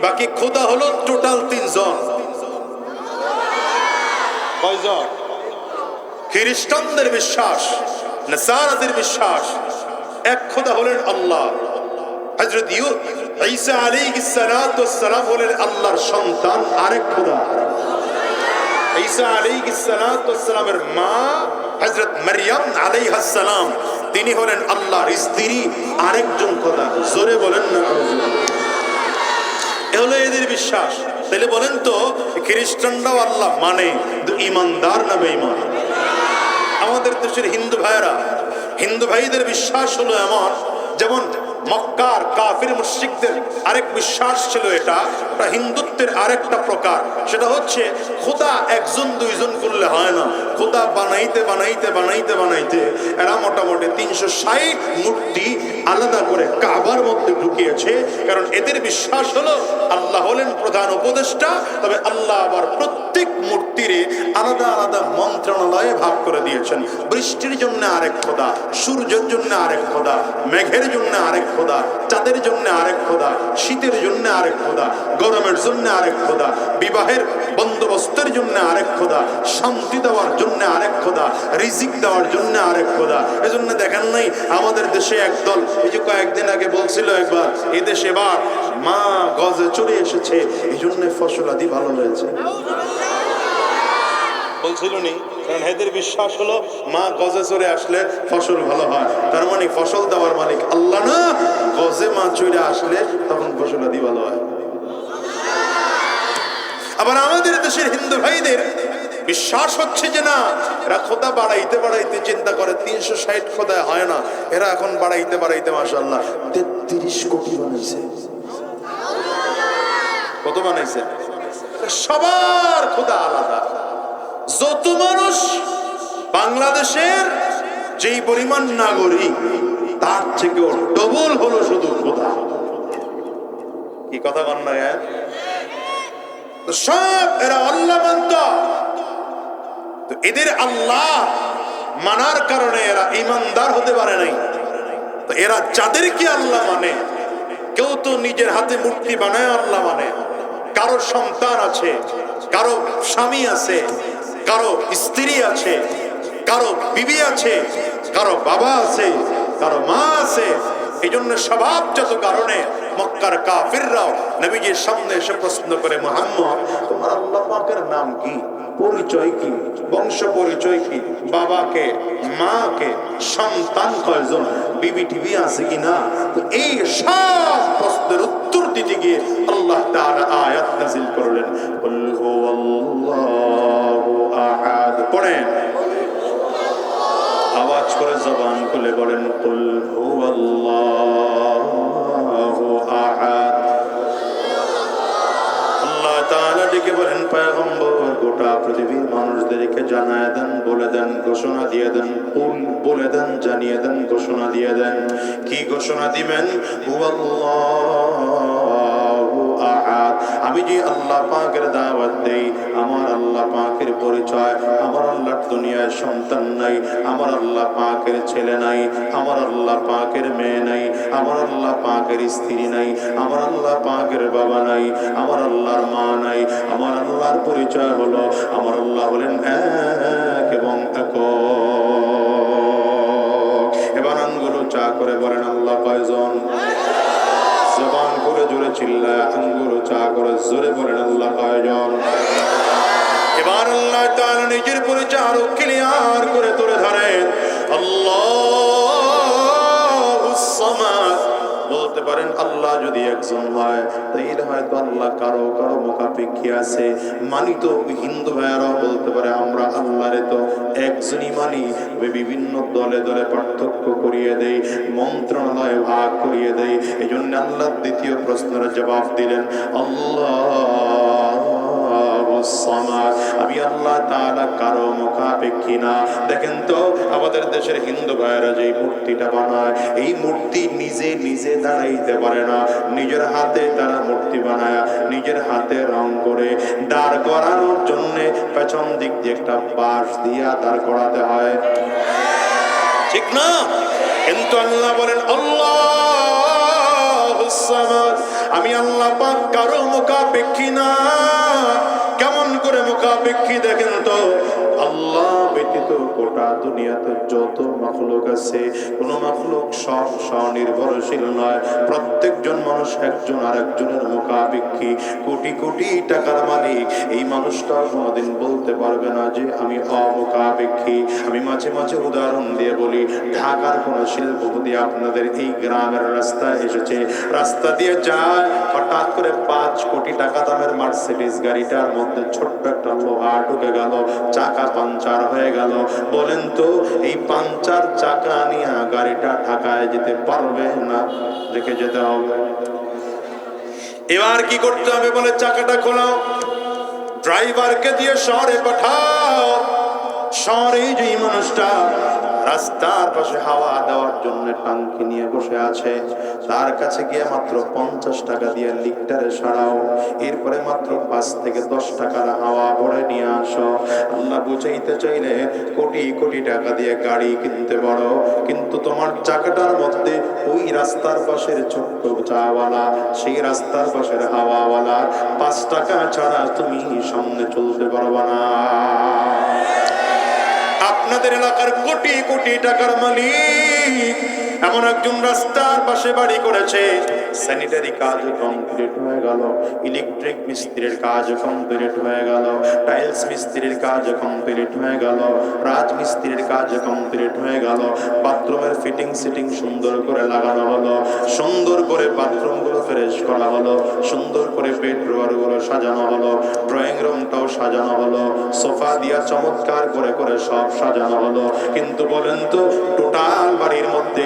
বাকি খোদা হলো টোটাল তিনজন। কয়জন? খ্রিস্টানদের বিশ্বাস, নাসারাদের বিশ্বাস এক খোদা হলেন আল্লাহ। হযরত ঈসা আলাইহিস সালাতু ওয়াস সালাম হলেন আল্লাহর সন্তান, আরেক খোদা। ঈসা আলাইহিস সালাতু ওয়াস সালামের মা হযরত মারইয়াম আলাইহাস সালাম, তিনি হলেন আল্লাহর স্ত্রী, আরেকজন খোদা। জোরে বলেন না। এ হলো এদের বিশ্বাস। তাহলে বলেন তো, খ্রিস্টানরাও আল্লাহ মানে, কিন্তু ঈমানদার না বেঈমান? আমাদের দেশের হিন্দু ভাইরা, হিন্দু ভাইদের বিশ্বাস হলো এমন, যেমন মক্কার কাফির মুশরিকদের আরেক বিশ্বাস ছিল, এটা হিন্দুত্বের আরেকটা প্রকার। সেটা হচ্ছে খোদা একজন দুইজন করলে হয় না, খোদা বানাইতে বানাইতে বানাইতে বানাইতে এরা মোটামুটি 360 মূর্তি আলাদা করে কাবার মধ্যে ঢুকিয়েছে। কারণ এদের বিশ্বাস হলো আল্লাহ হলেন প্রধান উপদেষ্টা, তবে আল্লাহ আবার প্রত্যেক মূর্তিরে আলাদা আলাদা মন্ত্রণালয়ে ভাগ করে দিয়েছেন। বৃষ্টির জন্য আরেক খোদা, সূর্যের জন্য আরেক খোদা, মেঘের জন্য আরেক খোদা, চাঁদের জন্য আরেক খোদা, শীতের জন্য আরেক খোদা, গরমের জন্য আরেক খোদা, বিবাহের বন্দোবস্তের জন্য আরেক খোদা, শান্তি দেওয়ার জন্য আরেক খোদা, রিজিক দেওয়ার জন্য আরেক খোদা। এজন্য দেখেন নাই আমাদের দেশে একদল, এই যে কয়েকদিন আগে বলছিল একবার, এই দেশে এবার মা গজে চলে এসেছে, এই জন্য ফসল আদি ভালো হয়েছে। বলছিল নি? কারণ এদের বিশ্বাস হলো মা গজে চড়ে আসলে ফসল ভালো হয়, তার মানে ফসল দেওয়ার মালিক আল্লাহ না, গজে মা চড়ে আসলে তখন ফসল আদি ভালো হয়। আবার আমাদের দেশের হিন্দু ভাইদের বিশ্বাস হচ্ছে যে না, এরা খোদা বাড়াইতে বাড়াইতে চিন্তা করে 360 খোদায় হয় না, এরা এখন বাড়াইতে বাড়াইতে মাশাআল্লাহ 33 কোটি বানাইছে। কত বানাইছে? সবার খোদা আলাদা। যত মানুষ বাংলাদেশের যেই পরিমাণ নাগরিক, তার থেকেও ডবল হলো শুধু খোদা। কি কথা বল না? সব এরা আল্লাহ মানত। তো এদের আল্লাহ মানার কারণে এরা ঈমানদার হতে পারে নাই। তো এরা যাদেরকে আল্লাহ মানে, কেউ তো নিজের হাতে মূর্তি বানায় আল্লাহ মানে, কারো সন্তান আছে, কারো স্বামী আছে, কারো স্ত্রী আছে, কারো বিবি আছে, কারো বাবা আছে, কারো মা আছে। এই জন্য স্বভাবজাত কারণে মক্কার কাফিররাও নবীজির সামনে এসে প্রশ্ন করে, মুহাম্মদ তোমার আল্লাহ পাকের নাম কি, পরিচয় কি, বংশ পরিচয় কি, বাবাকে, মাকে, সন্তান কয়জন, বিবি টিবি আছে কিনা? তো এই সব প্রশ্নের উত্তর দিতে গিয়ে আল্লাহ তাআলা আয়াত নাযিল করলেন, কুল হুয়াল্লাহু আহাদ। পড়েন। ডেকে বলেন, পয়গম্বর গোটা পৃথিবীর মানুষদেরকে জানায় দেন, বলে দেন, ঘোষণা দিয়ে দেন, বলে দেন, জানিয়ে দেন, ঘোষণা দিয়ে দেন। কি ঘোষণা দিবেন? হুয়াল্লাহু আহাদ। আমি যে আল্লাহ পাকের দাওয়াত দেই, আমার আল্লাহ পাকের পরিচয়, আমার আল্লাহর দুনিয়ায় সন্তান নাই, আমার আল্লাহ পাকের ছেলে নাই, আমার আল্লাহ পাকের মেয়ে নাই, আমার আল্লাহ পাকের স্ত্রী নাই, আমার আল্লাহ পাকের বাবা নাই, আমার আল্লাহর মা নাই। আমার আল্লাহর পরিচয় হলো, আমার আল্লাহ হলেন এক এবং একক। এবার আঙ্গুল চা করে বলেন, আল্লাহ কয়জন? জবান করে জোরে চিল্লায় আঙ্গুল চা করে জোরে বলেন, আল্লাহ কয়জন? এবার আল্লাহ তাআলা নিজের পরিচয় আরো ক্লিয়ার করে তুলে ধরেন, আল্লাহুস সামাদ। বলতে পারেন আল্লাহ যদি একজন হয় তাইলে হয়তো আল্লাহ কারো কারো মুখাপেক্ষী আছে। মানি তো হিন্দু ভাইয়ারাও বলতে পারে আমরা আল্লাহরে তো একজনই মানি, বিভিন্ন দলে দলে পার্থক্য করিয়ে দেই, মন্ত্রণালয়ে ভাগ করিয়ে দেই। এই জন্য আল্লাহ দ্বিতীয় প্রশ্নের জবাব দিলেন, আমি আল্লাহ তাআলা কারো মুখাপেক্ষী না। দেখেন তো আমাদের দেশের হিন্দু ভাইয়েরা যে মূর্তিটা বানায়, এই মূর্তি নিজে নিজে দাঁড়াইতে পারে না, নিজের হাতে তারা মূর্তি বানায়, নিজের হাতে রং করে দাঁড় করানোর জন্য পেছন দিক দিয়ে একটা বাঁশ দিয়া দাঁড় করাতে হয়, ঠিক না? কিন্তু আল্লাহ বলেন, আল্লাহুস সামাদ, আমি আল্লাহ পাক কারো মুখাপেক্ষী না। কেমন করে মুখাপেক্ষী? দেখেন তো, আল্লাহ ব্যতীত গোটা দুনিয়াতে যত মাখলুক আছে, কোন মাখলুক সব স্বনির্ভরশীল নয়। প্রত্যেকজন মানুষ একজন আরেকজনের মুখাপেক্ষী। কোটি কোটি টাকার মালিক এই মানুষটা কোনোদিন বলতে পারবে না যে আমি অমুখাপেক্ষী। আমি মাঝে মাঝে উদাহরণ দিয়ে বলি, ঢাকার কোন শিল্পপতি আপনাদের এই গ্রামের রাস্তায় এসেছে, রাস্তা দিয়ে যায়, হঠাৎ করে 5 কোটি টাকা দামের মার্সিডিজ গাড়িটার মধ্যে ছোট্ট একটা লোহা ঢুকে গেল, চাকা পাঞ্চার হয়ে গেল। বলেন তো এই পাঞ্চার চাকা নিয়ে গাড়িটা ঢাকায় যেতে পারবে না, রেখে যেতে হবে। এবার কি করতে হবে? বলে চাকাটা খোলাও, ড্রাইভারকে দিয়ে শহরে পাঠাও। শহরে যেই মানুষটা রাস্তার পাশে হাওয়া দেওয়ার জন্য টাঙ্কি নিয়ে বসে আছে, তার কাছে গিয়ে মাত্র 50 টাকা দিয়ে লিটারে সারাও। এরপরে মাত্র 5 থেকে 10 টাকার হাওয়া ভরে নিয়ে আসো। আল্লাহ বুঝাইতে চাইলে কোটি কোটি টাকা দিয়ে গাড়ি কিনতে পারো, কিন্তু তোমার চাকাটার মধ্যে ওই রাস্তার পাশের ছোট্ট চাওয়ালা, সেই রাস্তার পাশের হাওয়াওয়ালা 5 টাকা ছাড়া তুমি সামনে চলতে পারবা না। আপনাদের এলাকার কোটি কোটি টাকার মালিক এমন একজন রাস্তার পাশে বাড়ি করেছে, স্যানিটারি কাজ কমপ্লিট হয়ে গেল, ইলেকট্রিক মিস্ত্রির কাজ কমপ্লিট হয়ে গেল, টাইলস মিস্ত্রির কাজ কমপ্লিট হয়ে গেল, রাজমিস্ত্রির কাজ কমপ্লিট হয়ে গেল, বাথরুমের ফিটিং সিটিং সুন্দর করে লাগানো হলো, সুন্দর করে বাথরুমগুলো ফ্রেশ করা হলো, সুন্দর করে বেডরুমগুলো সাজানো হলো, ড্রয়িং রুমটাও সাজানো হলো, সোফা দিয়া চমৎকার করে করে সব সাজানো হলো। কিন্তু বলেন তো টোটাল বাড়ির মধ্যে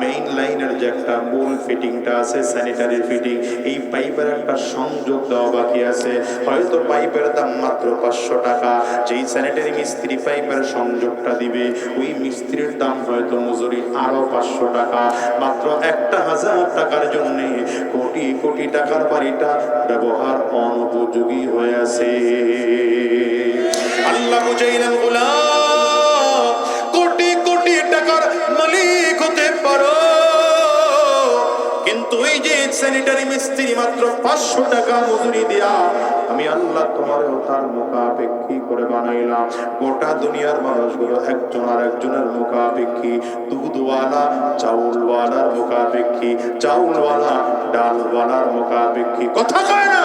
মেইন লাইনের যে একটা মূল ফিটিংটা আছে, স্যানিটারি ফিটিং, এই পাইপের একটা সংযোগ দেওয়া বাকি আছে। হয়তো পাইপের দাম মাত্র 500 টাকা। যেই স্যানিটারি মিস্ত্রি পাইপের সংযোগটা দিবে, ওই মিস্ত্রির দাম হয়তো মজুরি আরো 500 টাকা। মাত্র 1000 টাকার জন্য কোটি কোটি টাকার বাড়িটা ব্যবহার অনুপযোগী হয়ে আছে। আল্লাহ বুঝাইলেন, গোলাম কোটি কোটি টাকার মালিক হতে পারো, কিন্তু ওই যে স্যানিটারি মিস্ত্রি মাত্র 500 টাকা মজুরি দেয়া, আমি আল্লাহ তোমারও তার মুখাপেক্ষী করে বানাইলাম। গোটা দুনিয়ার মানুষগুলো একজন আর একজনের মুখাপেক্ষী। দুধওয়ালা চাউলওয়ালার মুখাপেক্ষী, চাউলওয়ালা ডালওয়ালার মুখাপেক্ষী। কথা কয় না?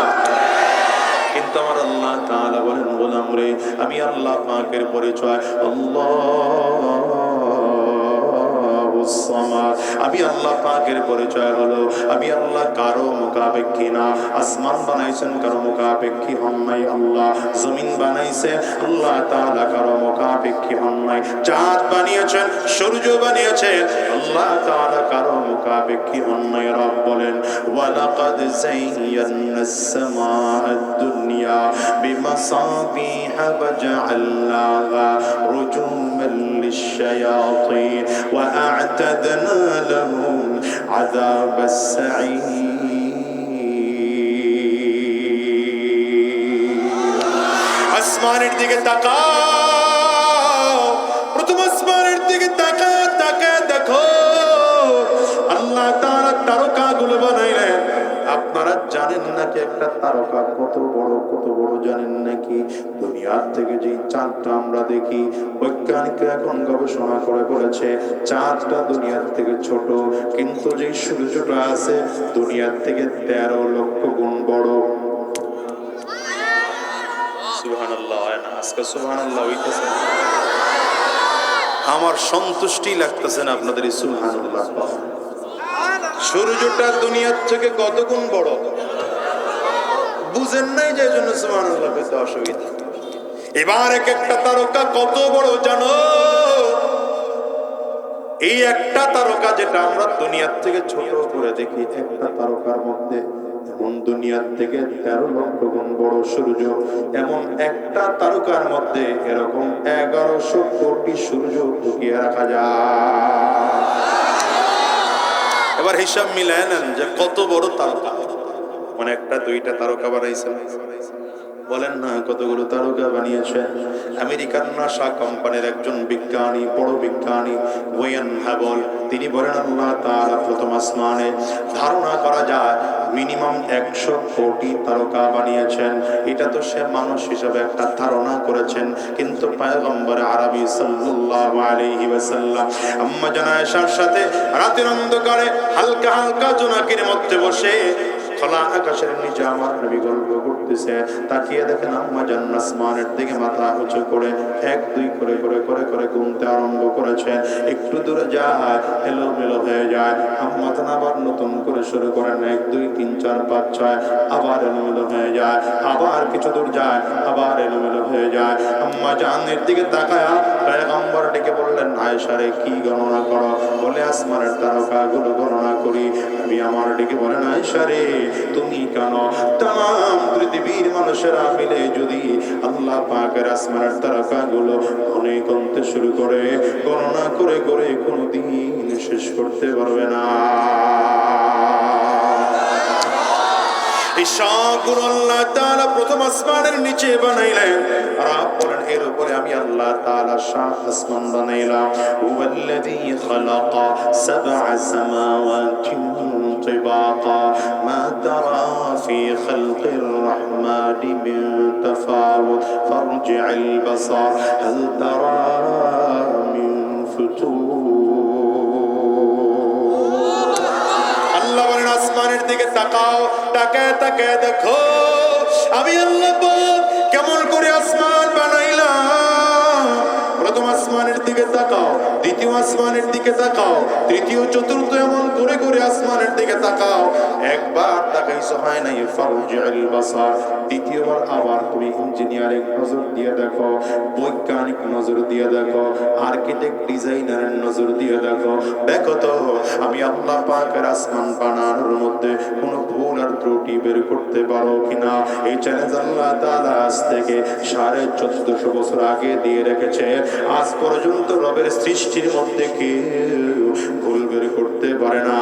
কিন্তু আমার আল্লাহ তাআলা বলেন, গোলাম রে, আমি আল্লাহ পাকের পরিচয় আল্লাহুস সামাদ। আমি আল্লাহ পাকের পরিচয় হলো আমি আল্লাহ কারো মুখাপেক্ষী না। আসমান বানাইছেন, কারো মুখাপেক্ষী হন নাই আল্লাহ। জমিন বানাইছে আল্লাহ তাআলা, কারো মুখাপেক্ষী হন নাই। চাঁদ বানিয়েছেন, সূর্য বানিয়েছেন আল্লাহ তাআলা, কারো তারকাবে কি অন্যায়? রব বলেন ওয়ালাকাদ যায়্যানাস সামাআদ দুনিয়া বিমাসাবিহা ওয়াজআলনাহা রুজুমান লিশ-শায়াতিন ওয়া আ'তাদনা লাহুম আযাবাস সাঈর। আসমানের দিকে তাকাও, প্রথম আসমানের দিকে তাকায় তাকায় দেখো আল্লাহ তাআলা তারকাগুলো বানাইলেন। আপনারা জানেন নাকি একটা তারকা কত বড় জানেন নাকি? দুনিয়ার থেকে যে চাঁদটা আমরা দেখি, বৈজ্ঞানিকরা এখন গবেষণা করে বলেছে চাঁদটা দুনিয়ার থেকে ছোট, কিন্তু যে সূর্যটা আছে দুনিয়ার থেকে 13 লক্ষ গুণ বড়। সুবহানাল্লাহ, আজকে সুবহানাল্লাহ হইতেছে। আমার সন্তুষ্টি লাগতেছে না আপনাদের এই সুবহানাল্লাহ। সূর্যটা দুনিয়ার থেকে কত গুণ বড় বুঝেন নাই, যে জন্য সুবহানাল্লাহ কইতে অসুবিধা। এবার এক একটা তারকা কত বড় জানো? এই একটা তারকা যেটা আমরা দুনিয়ার থেকে ছোট করে দেখি, একটা তারকার মধ্যে এমন দুনিয়ার থেকে 13 লক্ষ গুণ বড় সূর্য। এমন একটা তারকার মধ্যে এরকম 1100 কোটি সূর্য ঢুকিয়ে রাখা যায়। এবার হিসাব মিলায় নেন যে কত বড় তারকা। মানে একটা দুইটা তারকা বানাইছে বলেন না, কতগুলো তারকা বানিয়েছেন। আমেরিকার নাসা কোম্পানির একজন বিজ্ঞানী, বড় বিজ্ঞানী ওয়েন হাবল, তিনি বলেন আল্লাহ তাআলা প্রথম আসমানে ধারণা করা যায় মিনিমাম 100 কোটি তারকা বানিয়েছেন। এটা তো সে মানুষ হিসেবে একটা ধারণা করেছেন, কিন্তু পয়গম্বর আরবি সাল্লাল্লাহু আলাইহি ওয়াসাল্লাম আম্মা জানা আয়েশার সাথে রাতের অন্ধকারে হালকা হালকা জোনাকির মধ্যে বসে খোলা আকাশের নিচে আমার নবী গল্প করতেছে। তাকিয়ে দেখেন আম্মা জান আসমানের দিকে মাথা উঁচু করে 1 2 করে করে করে করে গুনতে আরম্ভ করেছেন। একটু দূরে যায় এলোমেলো হয়ে যায়, আম্মা জান আবার নতুন করে শুরু করেন 1 2 3 4 5 6, আবার এলোমেলো হয়ে যায়, আবার কিছু দূর যায়, আবার এলোমেলো হয়ে যায়। আম্মা জানের দিকে তাকায়া পয়গম্বর ডেকে বললেন আয়েশা রে কি গণনা করো? বলে আসমানের তারকাগুলো গণনা করি। নবী আমার ডেকে বলেন আয়েশা রে তুমি কেন? তাম পৃথিবীর মানুষেরা মিলে যদি আল্লাহ পাকের আসমানের তারকাগুলো অনেক গুনতে শুরু করে, গণনা করে করে কোনোদিন শেষ করতে পারবে না। এই সবগুলো আল্লাহ তাআলা প্রথম আসমানের নিচে বানাইলেন। আর বলেন এর উপরে আমি আল্লাহ তাআলা 7 আসমান বানাইলাম। হুয়াল্লাযী খালাকা 7 সামাওয়াতিন তিবাকা মা তারা ফি খালকির রহমানি মিন তাফাউত ফারজি'ল বাসার হাল তারা মিন ফুতুর। আল্লাহ বলেন আসমানের দিকে তাকাও, তাকায় তাকায় দেখো আমি আল্লাহ কেমন করে আসমান বানাইলাম। প্রথম আসমানের দিকে তাকাও, দ্বিতীয় আসমানের দিকে তাকাও, তৃতীয় চতুর্থ এমন করে করে আসমানের দিকে তাকাও। একবার তাকাইছো হয় নাই, ফারজি'ল বাসার, দ্বিতীয়বার আবার তুমি ইঞ্জিনিয়ারিং নজর দিয়ে দেখো, বৈজ্ঞানিক নজর দিয়ে দেখো, আর্কিটেক্ট ডিজাইনারের নজর দিয়ে দেখো। দেখো তো আমি আল্লাহ পাকের আসমান বানানোর মধ্যে কোনো ভুল আর ত্রুটি বের করতে পারো কিনা। এই চ্যালেঞ্জ আল্লাহ তাআলা আজ থেকে 1450 বছর আগে দিয়ে রেখেছে। আজ পর্যন্ত রবের সৃষ্টির মধ্যে কেউ ভুল বের করতে পারে না।